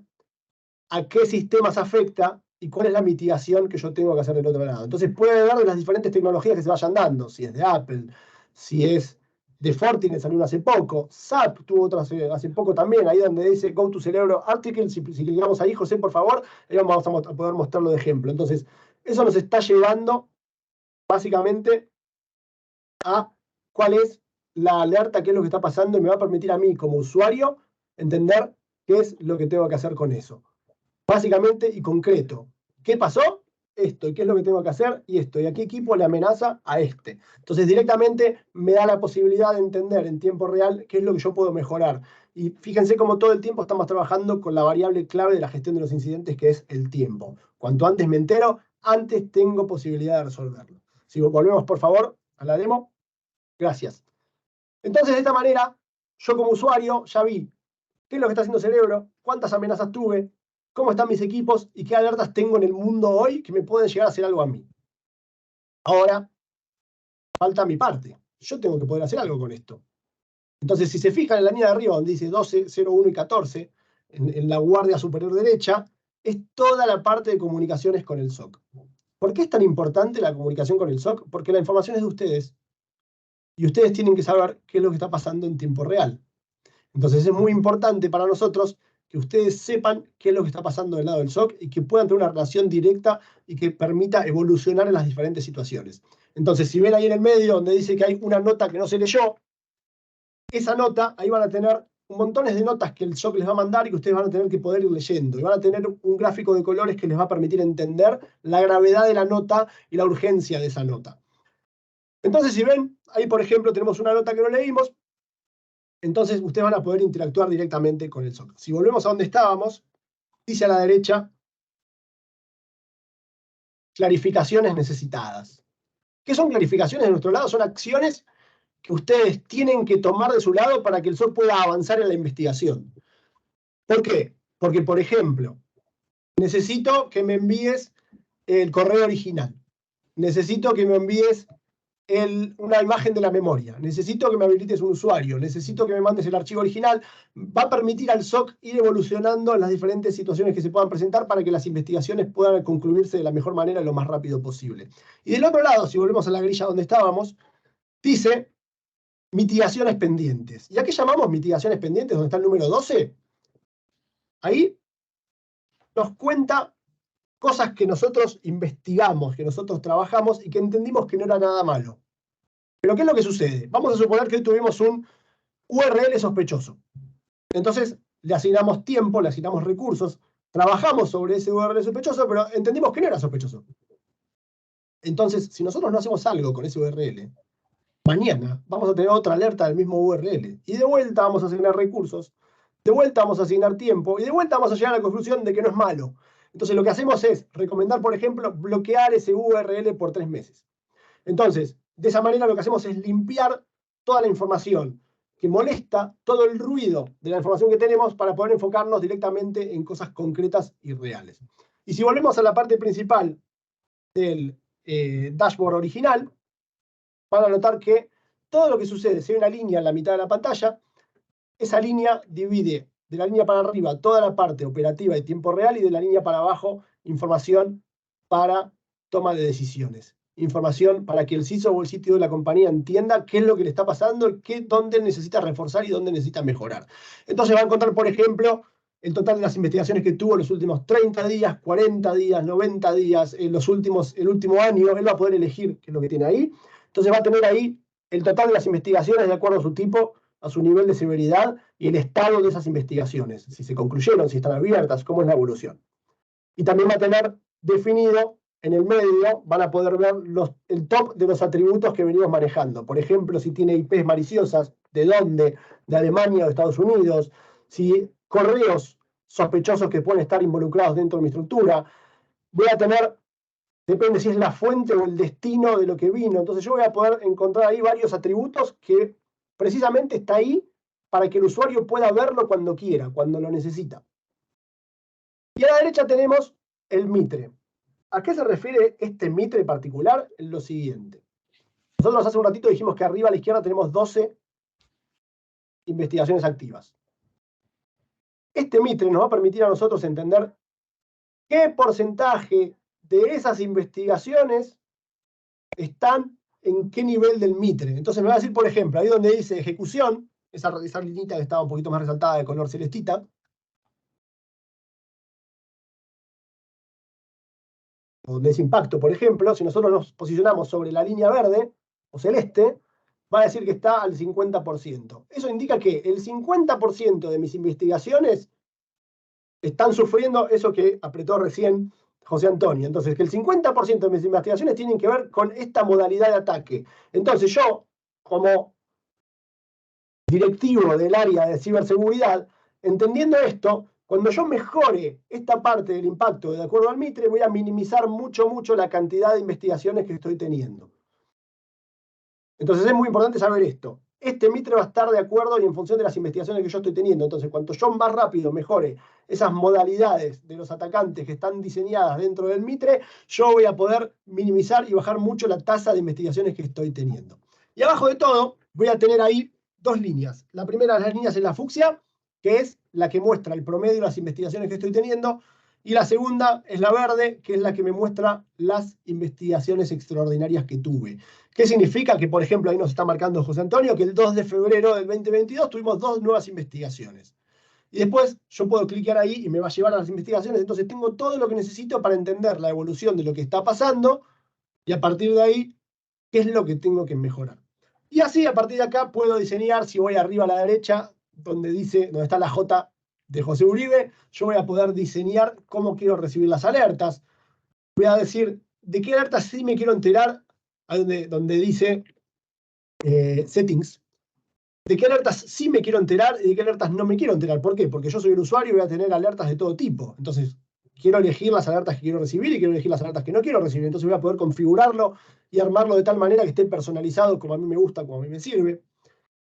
a qué sistemas afecta y cuál es la mitigación que yo tengo que hacer del otro lado. Entonces puede ver de las diferentes tecnologías que se vayan dando, si es de Apple, si es de Fortinet, salió hace poco, SAP tuvo otra hace poco también, ahí donde dice Go to Cerebro Article, si clicamos ahí, José, por favor, ahí vamos a poder mostrarlo de ejemplo. Entonces, eso nos está llevando básicamente a cuál es la alerta, qué es lo que está pasando, y me va a permitir a mí como usuario entender qué es lo que tengo que hacer con eso. Básicamente y concreto. ¿Qué pasó? Esto. ¿Y qué es lo que tengo que hacer? Y esto. ¿Y a qué equipo le amenaza? A este. Entonces directamente me da la posibilidad de entender en tiempo real qué es lo que yo puedo mejorar. Y fíjense cómo todo el tiempo estamos trabajando con la variable clave de la gestión de los incidentes, que es el tiempo. Cuanto antes me entero, antes tengo posibilidad de resolverlo. Si volvemos, por favor, a la demo. Gracias. Entonces, de esta manera, yo como usuario ya vi qué es lo que está haciendo Cerebro, cuántas amenazas tuve, cómo están mis equipos y qué alertas tengo en el mundo hoy que me pueden llegar a hacer algo a mí. Ahora, falta mi parte. Yo tengo que poder hacer algo con esto. Entonces, si se fijan en la línea de arriba, donde dice 12, 0, 1 y 14, en la guardia superior derecha, es toda la parte de comunicaciones con el SOC. ¿Por qué es tan importante la comunicación con el SOC? Porque la información es de ustedes. Y ustedes tienen que saber qué es lo que está pasando en tiempo real. Entonces, es muy importante para nosotros que ustedes sepan qué es lo que está pasando del lado del SOC y que puedan tener una relación directa y que permita evolucionar en las diferentes situaciones. Entonces, si ven ahí en el medio donde dice que hay una nota que no se leyó, esa nota, ahí van a tener montones de notas que el SOC les va a mandar y que ustedes van a tener que poder ir leyendo. Y van a tener un gráfico de colores que les va a permitir entender la gravedad de la nota y la urgencia de esa nota. Entonces, si ven, ahí por ejemplo tenemos una nota que no leímos, entonces ustedes van a poder interactuar directamente con el SOC. Si volvemos a donde estábamos, dice a la derecha, clarificaciones necesitadas. ¿Qué son clarificaciones de nuestro lado? Son acciones que ustedes tienen que tomar de su lado para que el SOC pueda avanzar en la investigación. ¿Por qué? Porque, por ejemplo, necesito que me envíes el correo original. Necesito que me envíes una imagen de la memoria, necesito que me habilites un usuario, necesito que me mandes el archivo original, va a permitir al SOC ir evolucionando en las diferentes situaciones que se puedan presentar para que las investigaciones puedan concluirse de la mejor manera lo más rápido posible. Y del otro lado, si volvemos a la grilla donde estábamos, dice mitigaciones pendientes. ¿Y a qué llamamos mitigaciones pendientes? ¿Dónde está el número 12? Ahí nos cuenta cosas que nosotros investigamos, que nosotros trabajamos y que entendimos que no era nada malo. Pero ¿qué es lo que sucede? Vamos a suponer que hoy tuvimos un URL sospechoso. Entonces le asignamos tiempo, le asignamos recursos, trabajamos sobre ese URL sospechoso, pero entendimos que no era sospechoso. Entonces, si nosotros no hacemos algo con ese URL, mañana vamos a tener otra alerta del mismo URL. Y de vuelta vamos a asignar recursos, de vuelta vamos a asignar tiempo, y de vuelta vamos a llegar a la conclusión de que no es malo. Entonces lo que hacemos es recomendar, por ejemplo, bloquear ese URL por 3 meses. Entonces, de esa manera lo que hacemos es limpiar toda la información que molesta, todo el ruido de la información que tenemos para poder enfocarnos directamente en cosas concretas y reales. Y si volvemos a la parte principal del dashboard original, van a notar que todo lo que sucede, si hay una línea en la mitad de la pantalla, esa línea divide de la línea para arriba toda la parte operativa de tiempo real y de la línea para abajo información para toma de decisiones. información para que el CISO o el CTO de la compañía entienda qué es lo que le está pasando, dónde necesita reforzar y dónde necesita mejorar. Entonces va a encontrar, por ejemplo, el total de las investigaciones que tuvo en los últimos 30 días, 40 días, 90 días, el último año. Él va a poder elegir qué es lo que tiene ahí. Entonces va a tener ahí el total de las investigaciones de acuerdo a su tipo, a su nivel de severidad y el estado de esas investigaciones. Si se concluyeron, si están abiertas, cómo es la evolución. Y también va a tener definido en el medio, van a poder ver el top de los atributos que venimos manejando. Por ejemplo, si tiene IPs maliciosas, de dónde, de Alemania o de Estados Unidos, si correos sospechosos que pueden estar involucrados dentro de mi estructura. Voy a tener, depende si es la fuente o el destino de lo que vino. Entonces yo voy a poder encontrar ahí varios atributos que precisamente está ahí para que el usuario pueda verlo cuando quiera, cuando lo necesita. Y a la derecha tenemos el Mitre. ¿A qué se refiere este Mitre particular? En lo siguiente. Nosotros hace un ratito dijimos que arriba a la izquierda tenemos 12 investigaciones activas. Este Mitre nos va a permitir a nosotros entender qué porcentaje de esas investigaciones están en qué nivel del Mitre. Entonces me va a decir, por ejemplo, ahí donde dice ejecución, esa linita que estaba un poquito más resaltada de color celestita, donde es impacto, por ejemplo, si nosotros nos posicionamos sobre la línea verde o celeste, va a decir que está al 50%. Eso indica que el 50% de mis investigaciones están sufriendo eso que apretó recién José Antonio. Entonces, que el 50% de mis investigaciones tienen que ver con esta modalidad de ataque. Entonces, yo, como directivo del área de ciberseguridad, entendiendo esto, cuando yo mejore esta parte del impacto de acuerdo al Mitre, voy a minimizar mucho la cantidad de investigaciones que estoy teniendo. Entonces es muy importante saber esto. Este Mitre va a estar de acuerdo y en función de las investigaciones que yo estoy teniendo. Entonces, cuanto yo más rápido mejore esas modalidades de los atacantes que están diseñadas dentro del Mitre, yo voy a poder minimizar y bajar mucho la tasa de investigaciones que estoy teniendo. Y abajo de todo, voy a tener ahí dos líneas. La primera de las líneas es la fucsia, que es la que muestra el promedio de las investigaciones que estoy teniendo. Y la segunda es la verde, que es la que me muestra las investigaciones extraordinarias que tuve. ¿Qué significa? Que, por ejemplo, ahí nos está marcando José Antonio, que el 2 de febrero del 2022 tuvimos 2 nuevas investigaciones. Y después yo puedo clicar ahí y me va a llevar a las investigaciones. Entonces tengo todo lo que necesito para entender la evolución de lo que está pasando y a partir de ahí, qué es lo que tengo que mejorar. Y así, a partir de acá, puedo diseñar, si voy arriba a la derecha, donde está la J de José Uribe, yo voy a poder diseñar cómo quiero recibir las alertas. Voy a decir de qué alertas sí me quiero enterar, donde dice settings, de qué alertas sí me quiero enterar y de qué alertas no me quiero enterar. ¿Por qué? Porque yo soy el usuario y voy a tener alertas de todo tipo. Entonces, quiero elegir las alertas que quiero recibir y quiero elegir las alertas que no quiero recibir. Entonces voy a poder configurarlo y armarlo de tal manera que esté personalizado como a mí me gusta, como a mí me sirve.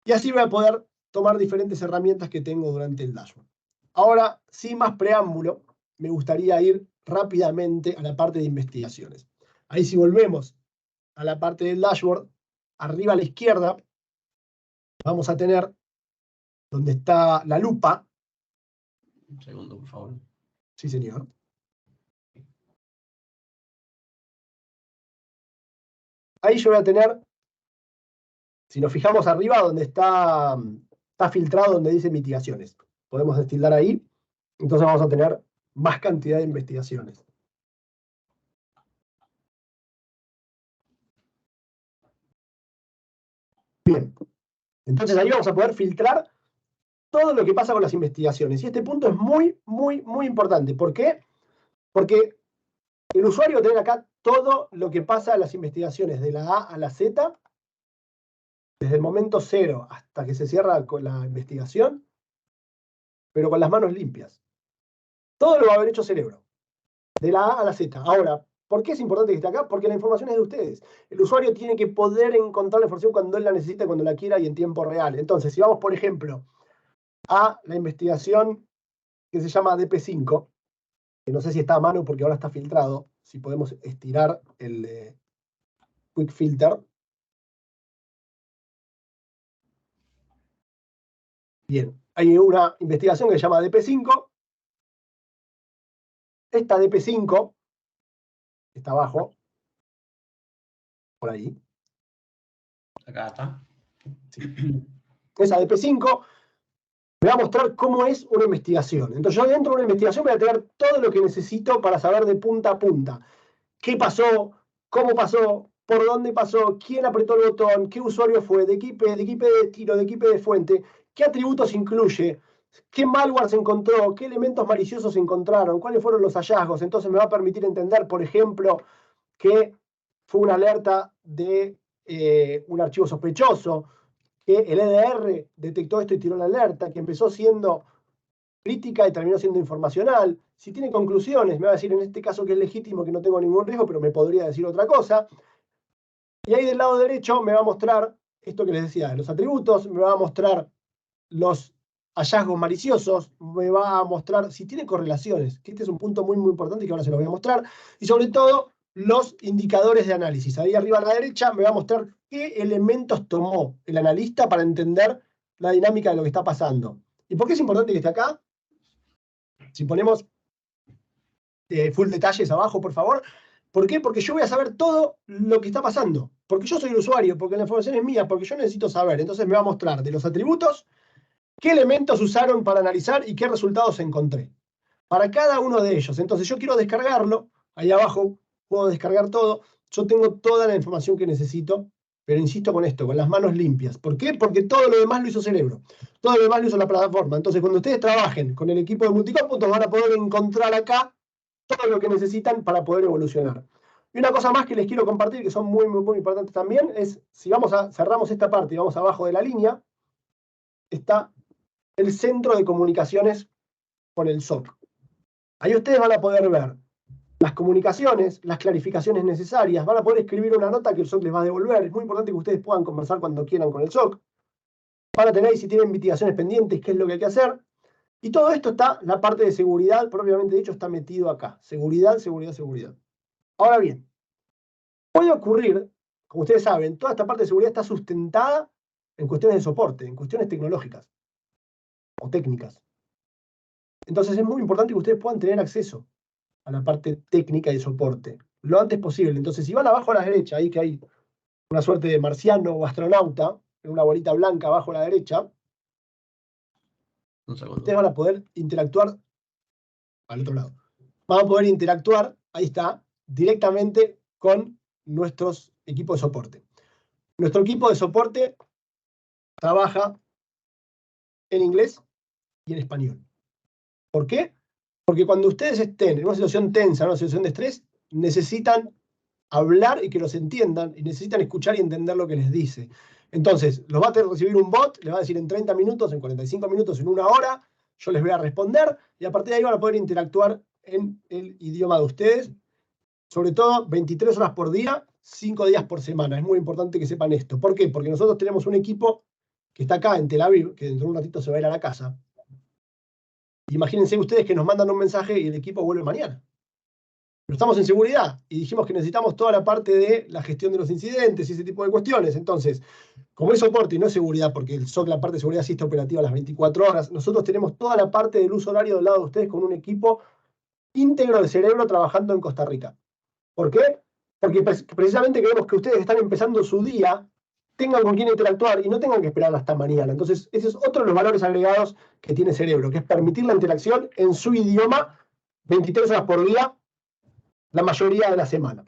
Y así voy a poder tomar diferentes herramientas que tengo durante el dashboard. Ahora, sin más preámbulo, me gustaría ir rápidamente a la parte de investigaciones. Ahí si volvemos a la parte del dashboard, arriba a la izquierda, vamos a tener donde está la lupa. Un segundo, por favor. Sí, señor. Ahí yo voy a tener, si nos fijamos arriba, donde está filtrado, donde dice mitigaciones. Podemos destildar ahí. Entonces vamos a tener más cantidad de investigaciones. Bien. Entonces ahí vamos a poder filtrar todo lo que pasa con las investigaciones. Y este punto es muy importante. ¿Por qué? Porque el usuario va a tener acá todo lo que pasa en las investigaciones, de la A a la Z, desde el momento cero hasta que se cierra con la investigación, pero con las manos limpias. Todo lo va a haber hecho cerebro, de la A a la Z. Ahora, ¿por qué es importante que esté acá? Porque la información es de ustedes. El usuario tiene que poder encontrar la información cuando él la necesite, cuando la quiera y en tiempo real. Entonces, si vamos, por ejemplo, a la investigación que se llama DP5, que no sé si está a mano porque ahora está filtrado, si podemos estirar el Quick Filter. Bien, hay una investigación que se llama DP5. Esta DP5, está abajo, por ahí. Acá está. Sí. Esa de P5 me va a mostrar cómo es una investigación. Entonces yo dentro de una investigación voy a tener todo lo que necesito para saber de punta a punta. ¿Qué pasó? ¿Cómo pasó? ¿Por dónde pasó? ¿Quién apretó el botón? ¿Qué usuario fue? ¿De qué IP de tiro? ¿De qué IP de fuente? ¿Qué atributos incluye? ¿Qué malware se encontró? ¿Qué elementos maliciosos se encontraron? ¿Cuáles fueron los hallazgos? Entonces me va a permitir entender, por ejemplo, que fue una alerta de un archivo sospechoso, que el EDR detectó esto y tiró la alerta, que empezó siendo crítica y terminó siendo informacional. Si tiene conclusiones, me va a decir en este caso que es legítimo, que no tengo ningún riesgo, pero me podría decir otra cosa. Y ahí del lado derecho me va a mostrar esto que les decía, los atributos, me va a mostrar los hallazgos maliciosos, me va a mostrar si tiene correlaciones, que este es un punto muy, muy importante que ahora se lo voy a mostrar, y sobre todo los indicadores de análisis. Ahí arriba a la derecha me va a mostrar qué elementos tomó el analista para entender la dinámica de lo que está pasando. ¿Y por qué es importante que esté acá? Si ponemos full detalles abajo, por favor. ¿Por qué? Porque yo voy a saber todo lo que está pasando. Porque yo soy el usuario, porque la información es mía, porque yo necesito saber. Entonces me va a mostrar de los atributos qué elementos usaron para analizar y qué resultados encontré. Para cada uno de ellos. Entonces yo quiero descargarlo. Ahí abajo puedo descargar todo. Yo tengo toda la información que necesito, pero insisto con esto, con las manos limpias. ¿Por qué? Porque todo lo demás lo hizo Cerebro. Todo lo demás lo hizo la plataforma. Entonces cuando ustedes trabajen con el equipo de multicómputos van a poder encontrar acá todo lo que necesitan para poder evolucionar. Y una cosa más que les quiero compartir, que son muy, muy, muy importantes también, es si cerramos esta parte y vamos abajo de la línea, está el centro de comunicaciones con el SOC. Ahí ustedes van a poder ver las comunicaciones, las clarificaciones necesarias, van a poder escribir una nota que el SOC les va a devolver. Es muy importante que ustedes puedan conversar cuando quieran con el SOC. Van a tener ahí si tienen mitigaciones pendientes, qué es lo que hay que hacer. Y todo esto está, la parte de seguridad, propiamente dicho, está metido acá. Seguridad, seguridad, seguridad. Ahora bien, puede ocurrir, como ustedes saben, toda esta parte de seguridad está sustentada en cuestiones de soporte, en cuestiones tecnológicas o técnicas. Entonces es muy importante que ustedes puedan tener acceso a la parte técnica y de soporte lo antes posible. Entonces, si van abajo a la derecha, ahí que hay una suerte de marciano o astronauta, en una bolita blanca abajo a la derecha, ustedes van a poder interactuar al otro lado. Van a poder interactuar, ahí está, directamente con nuestros equipos de soporte. Nuestro equipo de soporte trabaja en inglés y en español. ¿Por qué? Porque cuando ustedes estén en una situación tensa, en una situación de estrés, necesitan hablar y que los entiendan, y necesitan escuchar y entender lo que les dice. Entonces, los va a recibir un bot, les va a decir en 30 minutos, en 45 minutos, en una hora, yo les voy a responder, y a partir de ahí van a poder interactuar en el idioma de ustedes, sobre todo 23 horas por día, 5 días por semana. Es muy importante que sepan esto. ¿Por qué? Porque nosotros tenemos un equipo que está acá en Tel Aviv, que dentro de un ratito se va a ir a la casa. Imagínense ustedes que nos mandan un mensaje y el equipo vuelve mañana. Pero estamos en seguridad y dijimos que necesitamos toda la parte de la gestión de los incidentes y ese tipo de cuestiones. Entonces, como es soporte y no es seguridad, porque el SOC, la parte de seguridad sí está operativa a las 24 horas, nosotros tenemos toda la parte del uso horario del lado de ustedes con un equipo íntegro de Cerebro trabajando en Costa Rica. ¿Por qué? Porque precisamente queremos que ustedes están empezando su día, tengan con quién interactuar y no tengan que esperar hasta mañana. Entonces, ese es otro de los valores agregados que tiene Cerebro, que es permitir la interacción en su idioma 23 horas por día, la mayoría de la semana.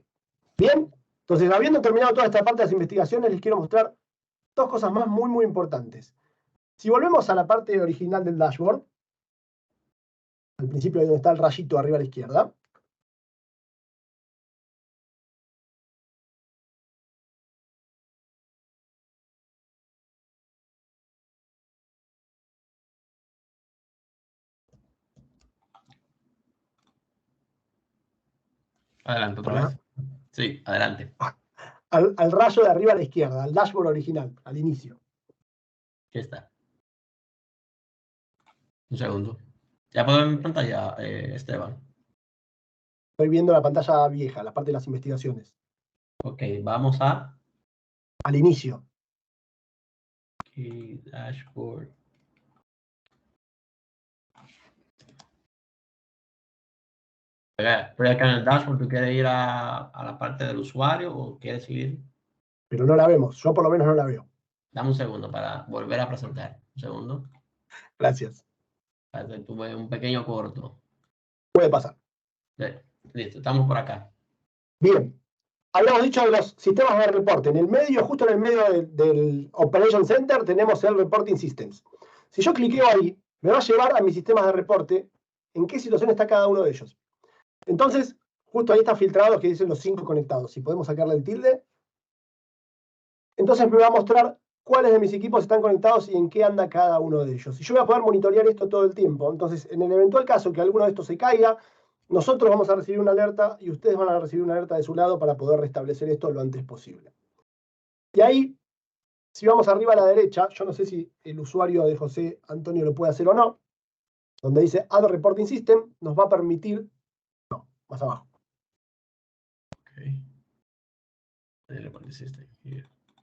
¿Bien? Entonces, habiendo terminado toda esta parte de las investigaciones, les quiero mostrar dos cosas más muy, muy importantes. Si volvemos a la parte original del dashboard, al principio donde está el rayito arriba a la izquierda, Adelante otra vez. Sí, adelante. al rayo de arriba a la izquierda, al dashboard original, al inicio. Aquí está. Un segundo. ¿Ya puedo ver mi pantalla, Esteban? Estoy viendo la pantalla vieja, la parte de las investigaciones. Ok, vamos a... Al inicio. Aquí, dashboard. Pero acá en el dashboard, ¿tú quieres ir a la parte del usuario o quieres ir pero no la vemos. Yo por lo menos no la veo. Dame un segundo para volver a presentar. Un segundo. Gracias. Tuve un pequeño corto. Puede pasar. Listo, estamos por acá. Bien. Habíamos dicho de los sistemas de reporte. En el medio, justo en el medio del Operation Center, tenemos el Reporting Systems. Si yo cliqueo ahí, me va a llevar a mis sistemas de reporte en qué situación está cada uno de ellos. Entonces, justo ahí está filtrado que dicen los 5 conectados. Si podemos sacarle el tilde. Entonces me va a mostrar cuáles de mis equipos están conectados y en qué anda cada uno de ellos. Y yo voy a poder monitorear esto todo el tiempo. Entonces, en el eventual caso que alguno de estos se caiga, nosotros vamos a recibir una alerta y ustedes van a recibir una alerta de su lado para poder restablecer esto lo antes posible. Y ahí, si vamos arriba a la derecha, yo no sé si el usuario de José Antonio lo puede hacer o no, donde dice Add Reporting System, nos va a permitir... No, más abajo. Okay.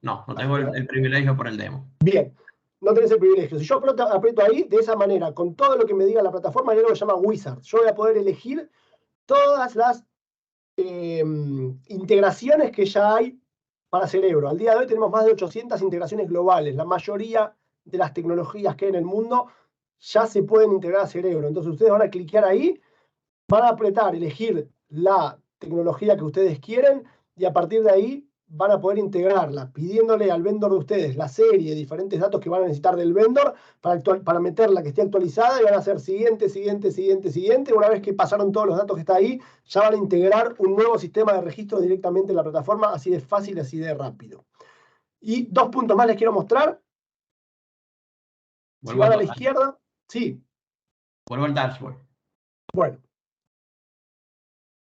No tengo el privilegio por el demo. Bien, no tenés el privilegio. Si yo aprieto ahí, de esa manera, con todo lo que me diga la plataforma, hay algo que se llama Wizard. Yo voy a poder elegir todas las integraciones que ya hay para Cerebro. Al día de hoy tenemos más de 800 integraciones globales. La mayoría de las tecnologías que hay en el mundo ya se pueden integrar a Cerebro. Entonces ustedes van a cliquear ahí, van a apretar, elegir la tecnología que ustedes quieren y a partir de ahí van a poder integrarla, pidiéndole al vendor de ustedes la serie, diferentes datos que van a necesitar del vendor para meterla que esté actualizada y van a hacer siguiente, siguiente, siguiente, siguiente. Una vez que pasaron todos los datos que está ahí, ya van a integrar un nuevo sistema de registro directamente en la plataforma, así de fácil, así de rápido. Y 2 puntos más les quiero mostrar. Si van a la izquierda, sí. Vuelvo al dashboard.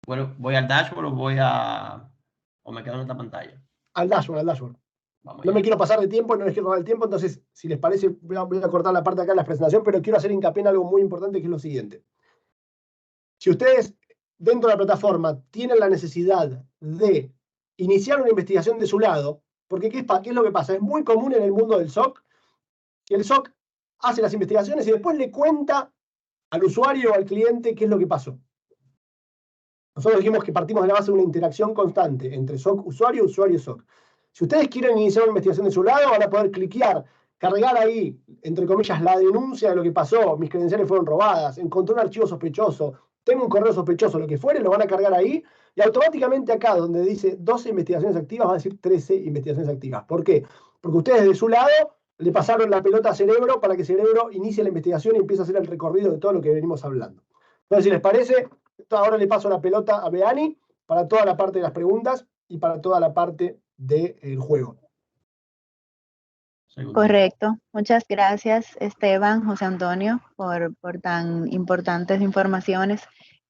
Bueno, ¿voy al dashboard o me quedo en esta pantalla? Al dashboard, al dashboard. Vamos No allá. me quiero pasar de tiempo, no les quiero robar el tiempo, entonces, si les parece, voy a cortar la parte de acá de la presentación, pero quiero hacer hincapié en algo muy importante que es lo siguiente. Si ustedes, dentro de la plataforma, tienen la necesidad de iniciar una investigación de su lado, porque ¿qué es lo que pasa? Es muy común en el mundo del SOC, que el SOC hace las investigaciones y después le cuenta al usuario o al cliente qué es lo que pasó. Nosotros dijimos que partimos de la base de una interacción constante entre SOC usuario, usuario SOC. Si ustedes quieren iniciar una investigación de su lado, van a poder cliquear, cargar ahí, entre comillas, la denuncia de lo que pasó, mis credenciales fueron robadas, encontré un archivo sospechoso, tengo un correo sospechoso, lo que fuere, lo van a cargar ahí, y automáticamente acá, donde dice 12 investigaciones activas, va a decir 13 investigaciones activas. ¿Por qué? Porque ustedes de su lado le pasaron la pelota a Cerebro para que Cerebro inicie la investigación y empiece a hacer el recorrido de todo lo que venimos hablando. Entonces, si les parece, ahora le paso la pelota a Beani para toda la parte de las preguntas y para toda la parte del juego. Correcto. Muchas gracias, Esteban, José Antonio, por tan importantes informaciones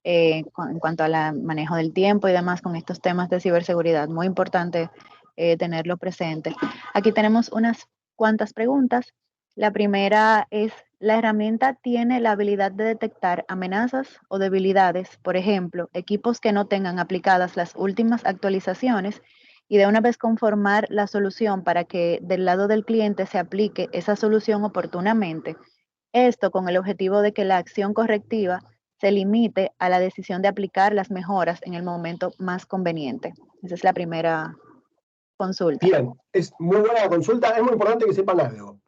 en cuanto al manejo del tiempo y demás con estos temas de ciberseguridad. Muy importante tenerlo presente. Aquí tenemos unas cuantas preguntas. La primera es, ¿la herramienta tiene la habilidad de detectar amenazas o debilidades? Por ejemplo, equipos que no tengan aplicadas las últimas actualizaciones y de una vez conformar la solución para que del lado del cliente se aplique esa solución oportunamente. Esto con el objetivo de que la acción correctiva se limite a la decisión de aplicar las mejoras en el momento más conveniente. Esa es la primera consulta. Bien, es muy buena la consulta. Es muy importante que sepan algo.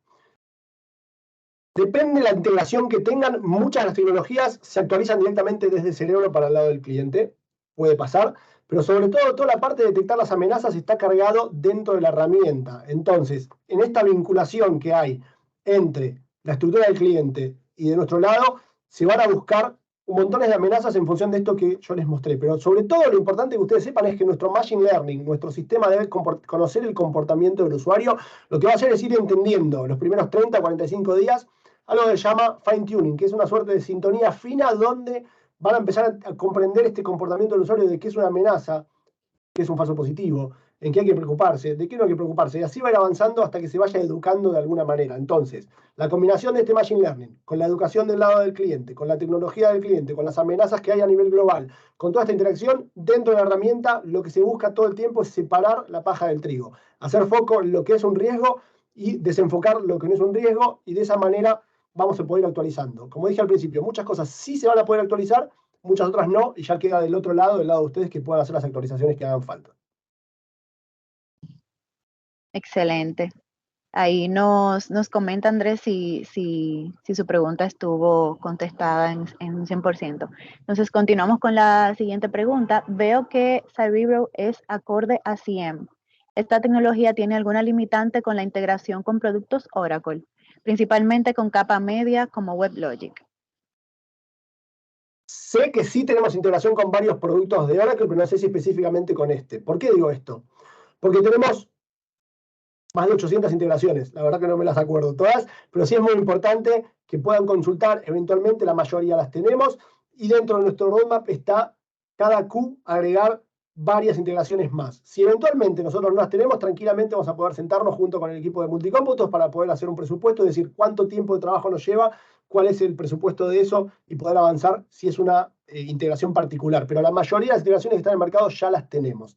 Depende de la integración que tengan, muchas de las tecnologías se actualizan directamente desde Cerebro para el lado del cliente. Puede pasar. Pero sobre todo, toda la parte de detectar las amenazas está cargado dentro de la herramienta. Entonces, en esta vinculación que hay entre la estructura del cliente y de nuestro lado, se van a buscar un montón de amenazas en función de esto que yo les mostré. Pero sobre todo, lo importante que ustedes sepan es que nuestro Machine Learning, nuestro sistema debe conocer el comportamiento del usuario. Lo que va a hacer es ir entendiendo los primeros 30, 45 días algo que se llama fine tuning, que es una suerte de sintonía fina donde van a empezar a comprender este comportamiento del usuario de qué es una amenaza, qué es un falso positivo, en qué hay que preocuparse, de qué no hay que preocuparse. Y así va a ir avanzando hasta que se vaya educando de alguna manera. Entonces, la combinación de este Machine Learning, con la educación del lado del cliente, con la tecnología del cliente, con las amenazas que hay a nivel global, con toda esta interacción, dentro de la herramienta, lo que se busca todo el tiempo es separar la paja del trigo. Hacer foco en lo que es un riesgo y desenfocar lo que no es un riesgo, y de esa manera vamos a poder ir actualizando. Como dije al principio, muchas cosas sí se van a poder actualizar, muchas otras no, y ya queda del otro lado, del lado de ustedes, que puedan hacer las actualizaciones que hagan falta. Excelente. Ahí nos comenta Andrés si su pregunta estuvo contestada en un 100%. Entonces, continuamos con la siguiente pregunta. Veo que Cerebro es acorde a CIEM. ¿Esta tecnología tiene alguna limitante con la integración con productos Oracle, principalmente con capa media como WebLogic? Sé que sí tenemos integración con varios productos de Oracle, pero no sé si específicamente con este. ¿Por qué digo esto? Porque tenemos más de 800 integraciones. La verdad que no me las acuerdo todas, pero sí es muy importante que puedan consultar. Eventualmente la mayoría las tenemos. Y dentro de nuestro roadmap está cada Q agregar varias integraciones más. Si eventualmente nosotros no las tenemos, tranquilamente vamos a poder sentarnos junto con el equipo de multicómputos para poder hacer un presupuesto, es decir, cuánto tiempo de trabajo nos lleva, cuál es el presupuesto de eso y poder avanzar si es una integración particular. Pero la mayoría de las integraciones que están en el mercado ya las tenemos.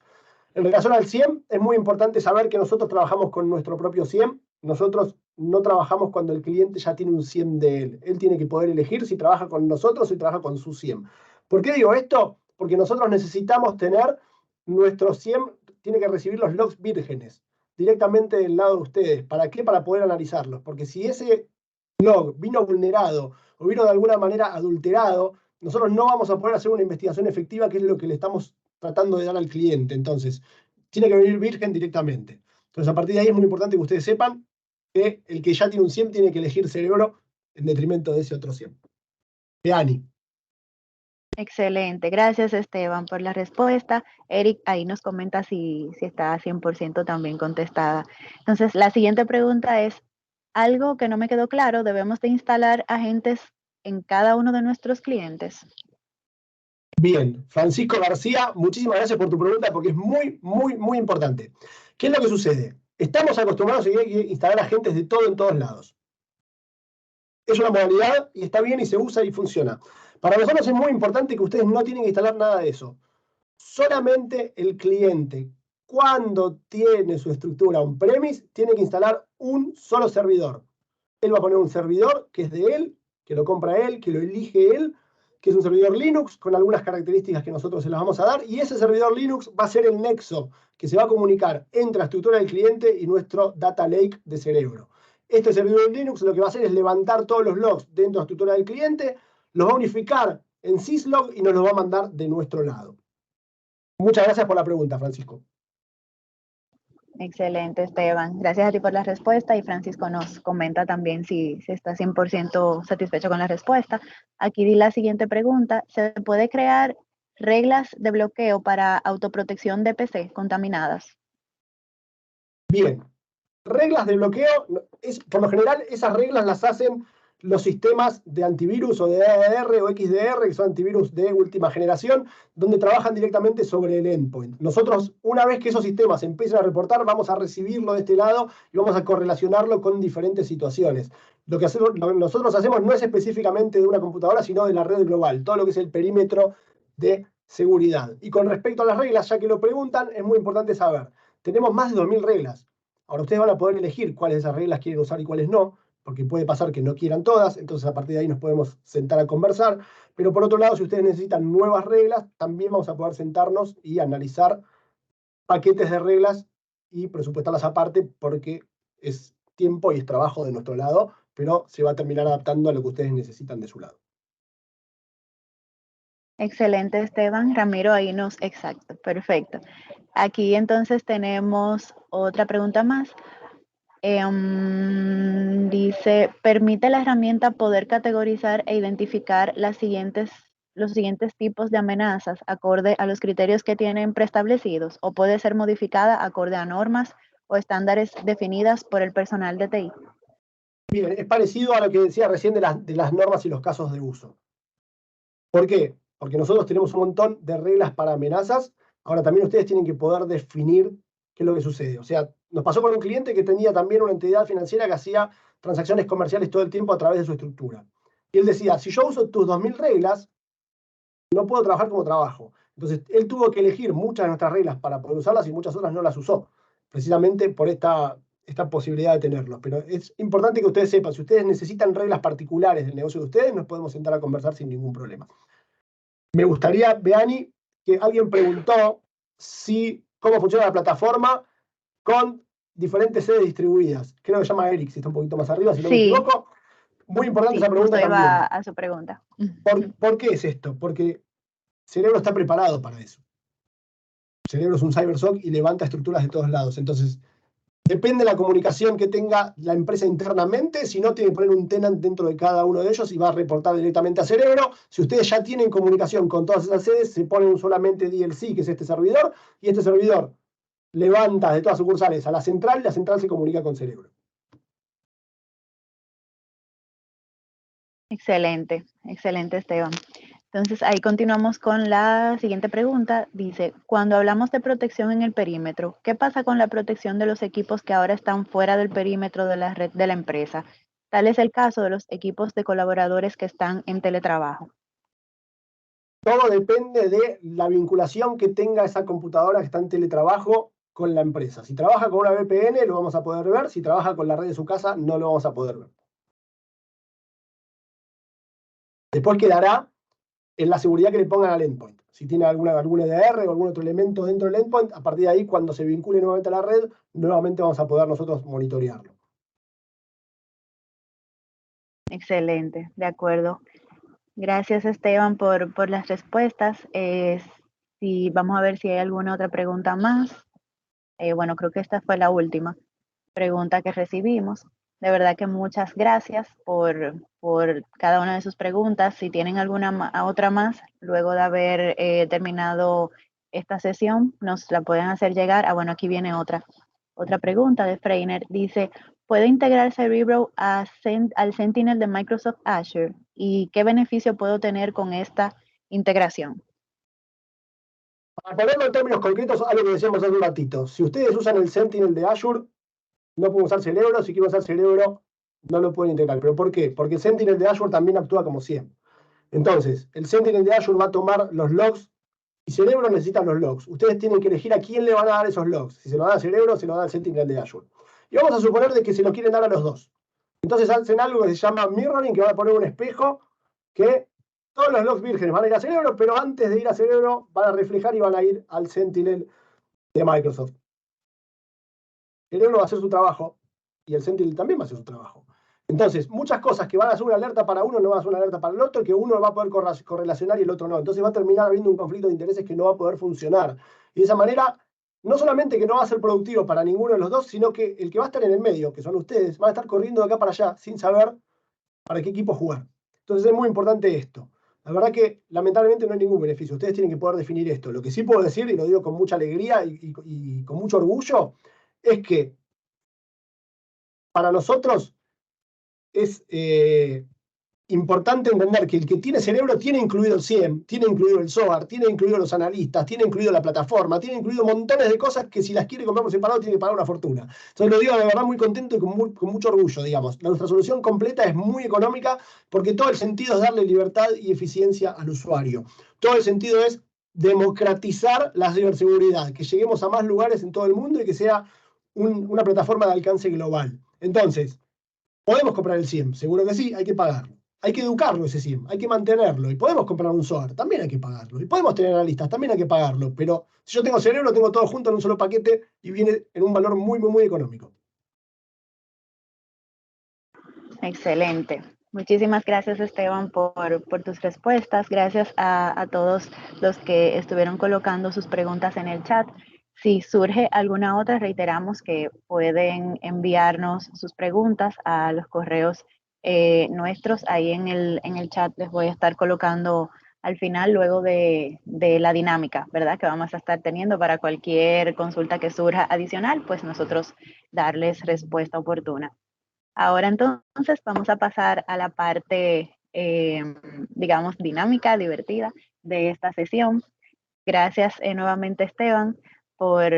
En relación al CIEM, es muy importante saber que nosotros trabajamos con nuestro propio CIEM. Nosotros no trabajamos cuando el cliente ya tiene un CIEM de él. Él tiene que poder elegir si trabaja con nosotros o si trabaja con su CIEM. ¿Por qué digo esto? Porque nosotros necesitamos tener nuestro CIEM, tiene que recibir los logs vírgenes directamente del lado de ustedes. ¿Para qué? Para poder analizarlos. Porque si ese log vino vulnerado o vino de alguna manera adulterado, nosotros no vamos a poder hacer una investigación efectiva, que es lo que le estamos tratando de dar al cliente. Entonces, tiene que venir virgen directamente. Entonces, a partir de ahí es muy importante que ustedes sepan que el que ya tiene un CIEM tiene que elegir Cerebro en detrimento de ese otro CIEM. Ani. Excelente. Gracias, Esteban, por la respuesta. Eric, ahí nos comenta si está 100% también contestada. Entonces, la siguiente pregunta es, algo que no me quedó claro, ¿debemos de instalar agentes en cada uno de nuestros clientes? Bien, Francisco García, muchísimas gracias por tu pregunta porque es muy importante. ¿Qué es lo que sucede? Estamos acostumbrados a instalar agentes de todo en todos lados. Es una modalidad y está bien y se usa y funciona. Para nosotros es muy importante que ustedes no tienen que instalar nada de eso. Solamente el cliente, cuando tiene su estructura on-premise, tiene que instalar un solo servidor. Él va a poner un servidor que es de él, que lo compra él, que lo elige él, que es un servidor Linux con algunas características que nosotros se las vamos a dar, y ese servidor Linux va a ser el nexo que se va a comunicar entre la estructura del cliente y nuestro data lake de Cerebro. Este servidor Linux lo que va a hacer es levantar todos los logs dentro de la estructura del cliente, los va a unificar en syslog y nos los va a mandar de nuestro lado. Muchas gracias por la pregunta, Francisco. Excelente, Esteban. Gracias a ti por la respuesta y Francisco nos comenta también si está 100% satisfecho con la respuesta. Aquí di la siguiente pregunta. ¿Se puede crear reglas de bloqueo para autoprotección de PC contaminadas? Bien. Reglas de bloqueo, por lo general esas reglas las hacen los sistemas de antivirus o de DDR o XDR, que son antivirus de última generación, donde trabajan directamente sobre el endpoint. Nosotros, una vez que esos sistemas empiecen a reportar, vamos a recibirlo de este lado y vamos a correlacionarlo con diferentes situaciones. Lo que nosotros hacemos no es específicamente de una computadora, sino de la red global, todo lo que es el perímetro de seguridad. Y con respecto a las reglas, ya que lo preguntan, es muy importante saber, tenemos más de 2000 reglas. Ahora ustedes van a poder elegir cuáles de esas reglas quieren usar y cuáles no, porque puede pasar que no quieran todas, entonces a partir de ahí nos podemos sentar a conversar. Pero por otro lado, si ustedes necesitan nuevas reglas, también vamos a poder sentarnos y analizar paquetes de reglas y presupuestarlas aparte, porque es tiempo y es trabajo de nuestro lado, pero se va a terminar adaptando a lo que ustedes necesitan de su lado. Excelente, Esteban. Ramiro, exacto, perfecto. Aquí entonces tenemos otra pregunta más. Dice, ¿permite la herramienta poder categorizar e identificar los siguientes tipos de amenazas acorde a los criterios que tienen preestablecidos o puede ser modificada acorde a normas o estándares definidas por el personal de TI? Bien, es parecido a lo que decía recién de las normas y los casos de uso. ¿Por qué? Porque nosotros tenemos un montón de reglas para amenazas. Ahora también ustedes tienen que poder definir qué es lo que sucede. O sea, nos pasó con un cliente que tenía también una entidad financiera que hacía transacciones comerciales todo el tiempo a través de su estructura. Y él decía, si yo uso tus 2000 reglas, no puedo trabajar como trabajo. Entonces, él tuvo que elegir muchas de nuestras reglas para poder usarlas y muchas otras no las usó, precisamente por esta posibilidad de tenerlos. Pero es importante que ustedes sepan, si ustedes necesitan reglas particulares del negocio de ustedes, nos podemos sentar a conversar sin ningún problema. Me gustaría, Beani, que alguien preguntó cómo funciona la plataforma con diferentes sedes distribuidas. Creo que se llama Eric, si está un poquito más arriba, si no me Sí, equivoco. Muy importante sí, esa pregunta justo también. iba a su pregunta. ¿Por qué es esto? Porque el cerebro está preparado para eso. El cerebro es un cybersoc y levanta estructuras de todos lados. Entonces, depende de la comunicación que tenga la empresa internamente. Si no, tiene que poner un tenant dentro de cada uno de ellos y va a reportar directamente a cerebro. Si ustedes ya tienen comunicación con todas esas sedes, se ponen solamente DLC, que es este servidor, y este servidor levanta de todas sucursales a la central y la central se comunica con cerebro. Excelente, excelente, Esteban. Entonces, ahí continuamos con la siguiente pregunta. Dice, cuando hablamos de protección en el perímetro, ¿qué pasa con la protección de los equipos que ahora están fuera del perímetro de la red de la empresa? Tal es el caso de los equipos de colaboradores que están en teletrabajo. Todo depende de la vinculación que tenga esa computadora que está en teletrabajo con la empresa. Si trabaja con una VPN, lo vamos a poder ver. Si trabaja con la red de su casa, no lo vamos a poder ver. Después quedará en la seguridad que le pongan al endpoint. Si tiene algún EDR o algún otro elemento dentro del endpoint, a partir de ahí, cuando se vincule nuevamente a la red, nuevamente vamos a poder nosotros monitorearlo. Excelente, de acuerdo. Gracias, Esteban, por las respuestas. Vamos a ver si hay alguna otra pregunta más. Bueno, creo que esta fue la última pregunta que recibimos. De verdad que muchas gracias por cada una de sus preguntas. Si tienen alguna otra más, luego de haber terminado esta sesión, nos la pueden hacer llegar. Bueno, aquí viene otra pregunta de Freiner. Dice, ¿puede integrar Cerebro al Sentinel de Microsoft Azure? ¿Y qué beneficio puedo tener con esta integración? Para ponerlo en términos concretos, algo que decíamos hace un ratito. Si ustedes usan el Sentinel de Azure, no pueden usar Cerebro. Si quieren usar Cerebro, no lo pueden integrar. ¿Pero por qué? Porque el Sentinel de Azure también actúa como SIEM. Entonces, el Sentinel de Azure va a tomar los logs y Cerebro necesita los logs. Ustedes tienen que elegir a quién le van a dar esos logs. Si se lo dan a Cerebro, se lo dan al Sentinel de Azure. Y vamos a suponer de que se lo quieren dar a los dos. Entonces hacen algo que se llama mirroring, que van a poner un espejo que todos los logs vírgenes van a ir a Cerebro, pero antes de ir a Cerebro van a reflejar y van a ir al Sentinel de Microsoft. Cerebro va a hacer su trabajo y el Sentinel también va a hacer su trabajo. Entonces, muchas cosas que van a ser una alerta para uno no van a ser una alerta para el otro, que uno va a poder correlacionar y el otro no. Entonces va a terminar habiendo un conflicto de intereses que no va a poder funcionar. Y de esa manera, no solamente que no va a ser productivo para ninguno de los dos, sino que el que va a estar en el medio, que son ustedes, va a estar corriendo de acá para allá sin saber para qué equipo jugar. Entonces es muy importante esto. La verdad que lamentablemente no hay ningún beneficio. Ustedes tienen que poder definir esto. Lo que sí puedo decir, y lo digo con mucha alegría y con mucho orgullo, es que para nosotros es importante entender que el que tiene Cerebro tiene incluido el SIEM, tiene incluido el SOAR, tiene incluido los analistas, tiene incluido la plataforma, tiene incluido montones de cosas que si las quiere comprar por separado tiene que pagar una fortuna. Entonces lo digo de verdad muy contento y con mucho orgullo, digamos. Nuestra solución completa es muy económica porque todo el sentido es darle libertad y eficiencia al usuario. Todo el sentido es democratizar la ciberseguridad, que lleguemos a más lugares en todo el mundo y que sea una plataforma de alcance global. Entonces, ¿podemos comprar el SIEM? Seguro que sí, hay que pagarlo. Hay que educarlo ese SIEM, hay que mantenerlo. Y podemos comprar un SOAR, también hay que pagarlo. Y podemos tener analistas, también hay que pagarlo. Pero si yo tengo Cerebro, tengo todo junto en un solo paquete y viene en un valor muy, muy, muy económico. Excelente. Muchísimas gracias, Esteban, por tus respuestas. Gracias a todos los que estuvieron colocando sus preguntas en el chat. Si surge alguna otra, reiteramos que pueden enviarnos sus preguntas a los correos nuestros. Ahí en el chat les voy a estar colocando al final, luego de la dinámica, ¿verdad? Que vamos a estar teniendo para cualquier consulta que surja adicional, pues nosotros darles respuesta oportuna. Ahora entonces vamos a pasar a la parte, digamos, dinámica, divertida de esta sesión. Gracias nuevamente, Esteban, por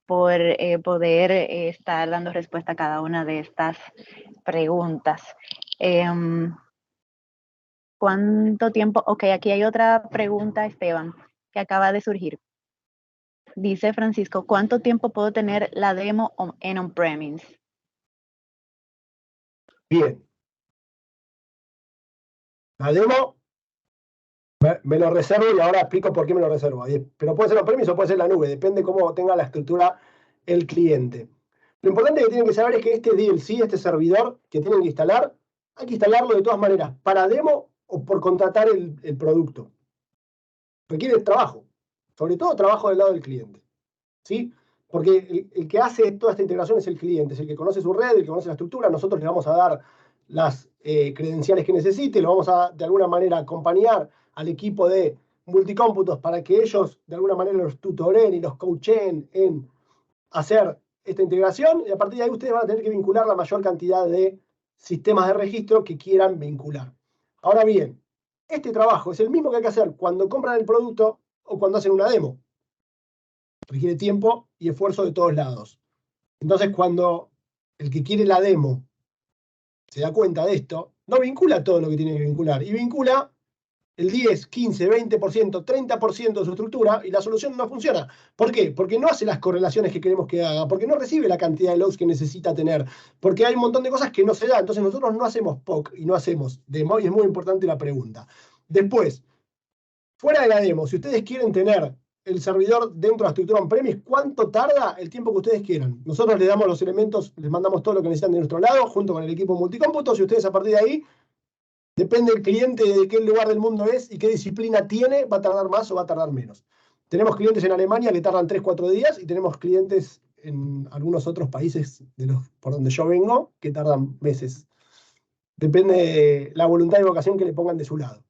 poder estar dando respuesta a cada una de estas preguntas. ¿Cuánto tiempo? Ok, aquí hay otra pregunta, Esteban, que acaba de surgir. Dice Francisco, ¿cuánto tiempo puedo tener la demo en on-premise? Bien. La demo me lo reservo y ahora explico por qué me lo reservo. Pero puede ser on-premise o puede ser la nube, depende cómo tenga la estructura el cliente. Lo importante que tienen que saber es que este DLC, este servidor que tienen que instalar, hay que instalarlo de todas maneras, para demo o por contratar el producto. Requiere trabajo, sobre todo trabajo del lado del cliente, ¿sí? Porque el que hace toda esta integración es el cliente, es el que conoce su red, el que conoce la estructura. Nosotros le vamos a dar las credenciales que necesite, lo vamos a, de alguna manera, acompañar al equipo de multicómputos para que ellos, de alguna manera, los tutoren y los coachen en hacer esta integración, y a partir de ahí ustedes van a tener que vincular la mayor cantidad de sistemas de registro que quieran vincular. Ahora bien, este trabajo es el mismo que hay que hacer cuando compran el producto o cuando hacen una demo. Requiere tiempo y esfuerzo de todos lados. Entonces, cuando el que quiere la demo se da cuenta de esto, no vincula todo lo que tiene que vincular, y vincula el 10, 15, 20%, 30% de su estructura, y la solución no funciona. ¿Por qué? Porque no hace las correlaciones que queremos que haga, porque no recibe la cantidad de logs que necesita tener, porque hay un montón de cosas que no se da. Entonces nosotros no hacemos POC y no hacemos demo, y es muy importante la pregunta. Después, fuera de la demo, si ustedes quieren tener el servidor dentro de la estructura on-premise, ¿cuánto tarda? El tiempo que ustedes quieran. Nosotros les damos los elementos, les mandamos todo lo que necesitan de nuestro lado, junto con el equipo multicómputos, y ustedes a partir de ahí, depende del cliente de qué lugar del mundo es y qué disciplina tiene, va a tardar más o va a tardar menos. Tenemos clientes en Alemania que tardan 3-4 días, y tenemos clientes en algunos otros países por donde yo vengo que tardan meses. Depende de la voluntad y vocación que le pongan de su lado.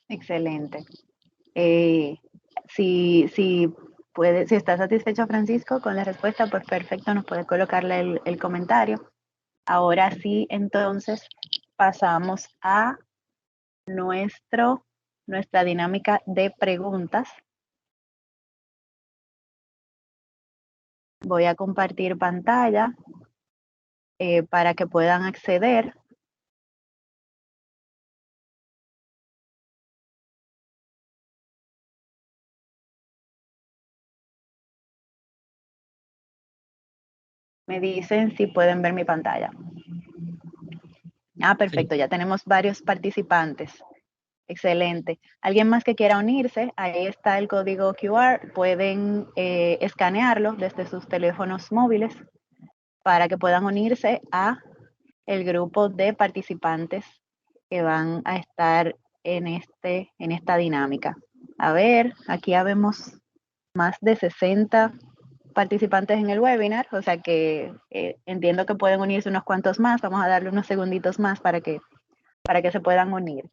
Excelente. Si está satisfecho Francisco con la respuesta, pues perfecto, nos puede colocarle el comentario. Ahora sí, entonces pasamos a nuestra dinámica de preguntas. Voy a compartir pantalla para que puedan acceder. Me dicen si pueden ver mi pantalla. Ah, perfecto, sí. Ya tenemos varios participantes. Excelente. ¿Alguien más que quiera unirse? Ahí está el código QR. Pueden escanearlo desde sus teléfonos móviles para que puedan unirse a el grupo de participantes que van a estar en esta dinámica. A ver, aquí ya vemos más de 60 participantes en el webinar, o sea que entiendo que pueden unirse unos cuantos más. Vamos a darle unos segunditos más para que se puedan unir.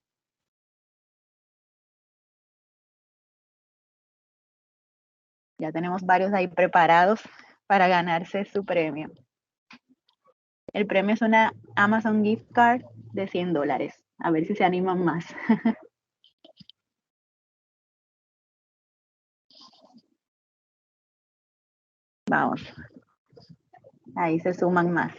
Ya tenemos varios ahí preparados para ganarse su premio. El premio es una Amazon Gift Card de $100. A ver si se animan más. Vamos. Ahí se suman más.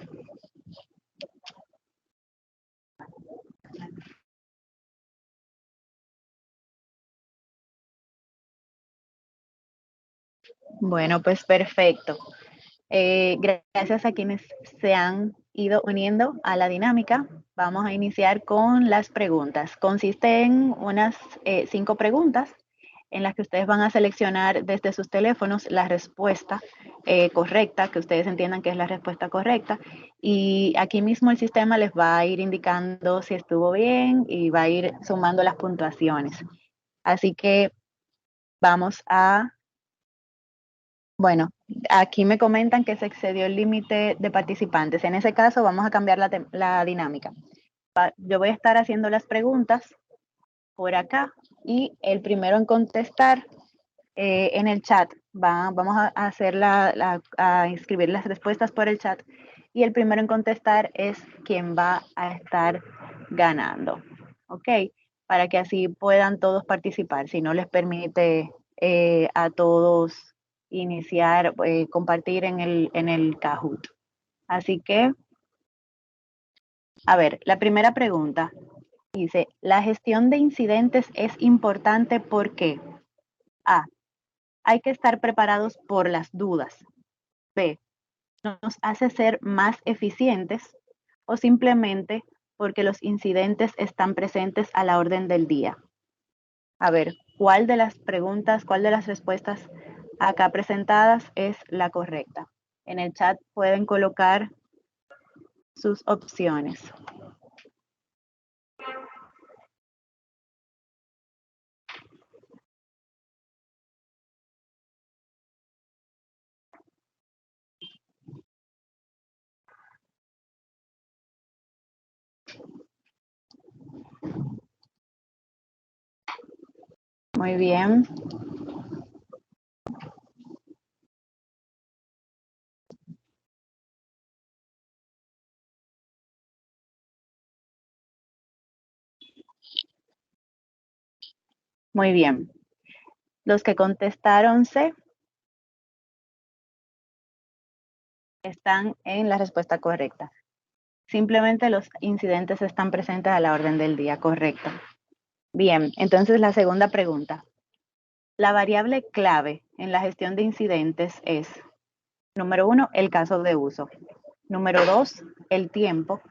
Bueno, pues perfecto. Gracias a quienes se han ido uniendo a la dinámica. Vamos a iniciar con las preguntas. Consiste en unas 5 preguntas en las que ustedes van a seleccionar desde sus teléfonos la respuesta correcta, que ustedes entiendan que es la respuesta correcta, y aquí mismo el sistema les va a ir indicando si estuvo bien y va a ir sumando las puntuaciones. Así que vamos a... Bueno, aquí me comentan que se excedió el límite de participantes. En ese caso vamos a cambiar la dinámica. Yo voy a estar haciendo las preguntas por acá y el primero en contestar en el chat, vamos a hacer a escribir las respuestas por el chat, y el primero en contestar es quien va a estar ganando, ¿ok? Para que así puedan todos participar, si no les permite a todos iniciar, compartir en el Kahoot. Así que, a ver, la primera pregunta dice, ¿la gestión de incidentes es importante porque A, hay que estar preparados por las dudas, B, nos hace ser más eficientes, o simplemente porque los incidentes están presentes a la orden del día? A ver, cuál de las preguntas, cuál de las respuestas acá presentadas es la correcta. En el chat pueden colocar sus opciones. Muy bien. Muy bien. Los que contestaron C están en la respuesta correcta. Simplemente los incidentes están presentes a la orden del día, correcto. Bien, entonces la segunda pregunta. La variable clave en la gestión de incidentes es, número 1, el caso de uso. Número 2, el tiempo.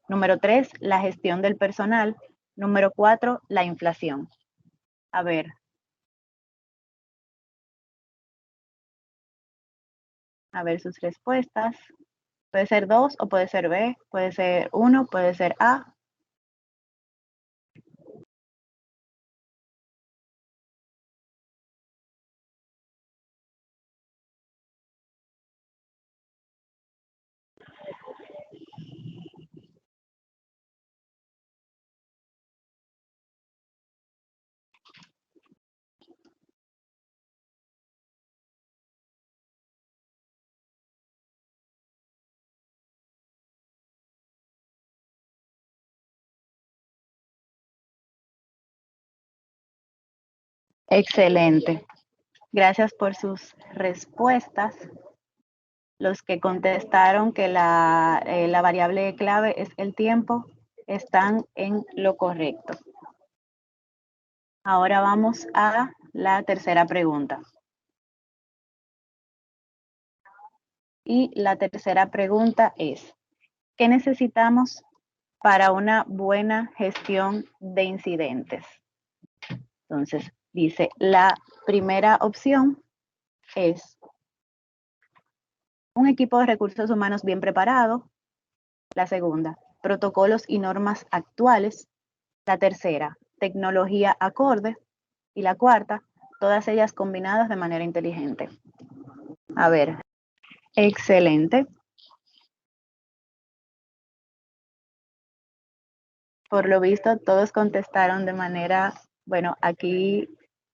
Número 3, la gestión del personal. Número 4, la inflación. A ver. A ver sus respuestas. Puede ser 2 o puede ser B, puede ser 1, puede ser A. Excelente. Gracias por sus respuestas. Los que contestaron que la variable clave es el tiempo están en lo correcto. Ahora vamos a la tercera pregunta. Y la tercera pregunta es, ¿qué necesitamos para una buena gestión de incidentes? Entonces, dice, la primera opción es un equipo de recursos humanos bien preparado. La segunda, protocolos y normas actuales. La tercera, tecnología acorde. Y la cuarta, todas ellas combinadas de manera inteligente. A ver, excelente. Por lo visto, todos contestaron de manera, bueno, aquí,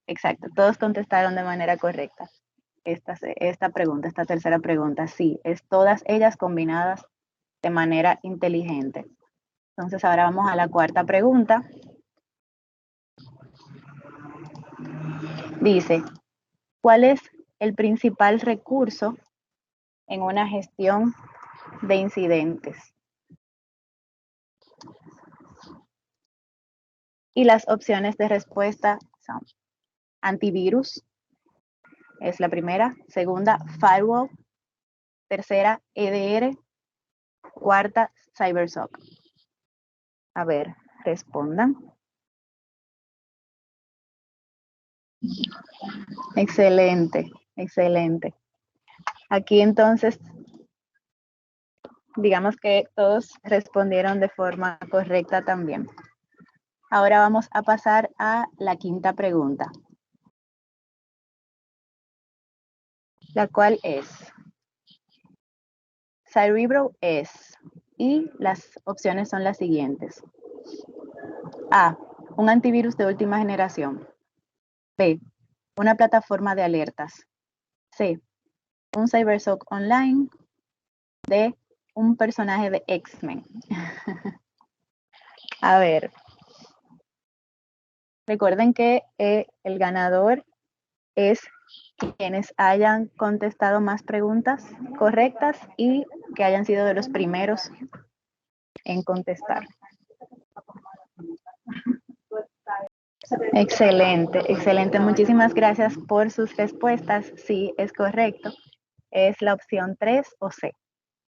exacto, todos contestaron de manera correcta. Esta pregunta, esta tercera pregunta, sí, es todas ellas combinadas de manera inteligente. Entonces, ahora vamos a la cuarta pregunta. Dice, ¿cuál es el principal recurso en una gestión de incidentes? Y las opciones de respuesta son antivirus, es la primera. Segunda, firewall. Tercera, EDR. Cuarta, CyberSOC. A ver, respondan. Excelente, excelente. Aquí entonces, digamos que todos respondieron de forma correcta también. Ahora vamos a pasar a la quinta pregunta, la cual es, Cerebro es, y las opciones son las siguientes. A, un antivirus de última generación. B, una plataforma de alertas. C, un CyberSOC online. D, un personaje de X-Men. A ver. Recuerden que el ganador es quienes hayan contestado más preguntas correctas y que hayan sido de los primeros en contestar. Excelente, excelente. Muchísimas gracias por sus respuestas. Sí, es correcto. Es la opción 3 o C.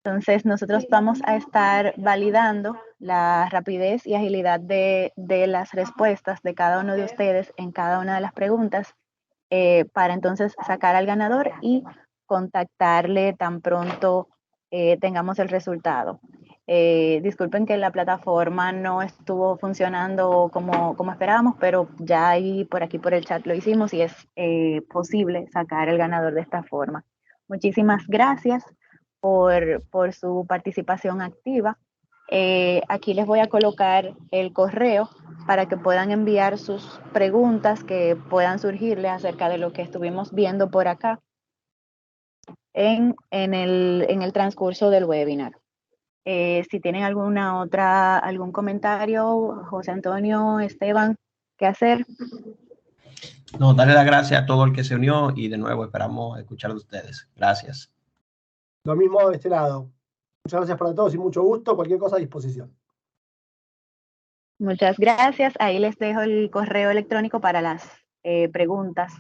Entonces, nosotros vamos a estar validando la rapidez y agilidad de las respuestas de cada uno de ustedes en cada una de las preguntas para entonces sacar al ganador y contactarle tan pronto tengamos el resultado. Disculpen que la plataforma no estuvo funcionando como esperábamos, pero ya ahí por aquí por el chat lo hicimos y es posible sacar el ganador de esta forma. Muchísimas gracias por su participación activa. Aquí les voy a colocar el correo para que puedan enviar sus preguntas que puedan surgirles acerca de lo que estuvimos viendo por acá en el transcurso del webinar. Si tienen algún comentario, José Antonio, Esteban, ¿qué hacer? No, darle las gracias a todo el que se unió y de nuevo esperamos escuchar de ustedes. Gracias. Lo mismo de este lado. Muchas gracias para todos y mucho gusto. Cualquier cosa a disposición. Muchas gracias. Ahí les dejo el correo electrónico para las preguntas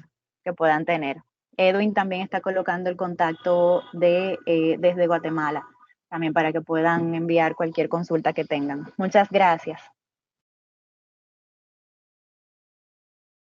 que puedan tener. Edwin también está colocando el contacto desde Guatemala, también para que puedan enviar cualquier consulta que tengan. Muchas gracias.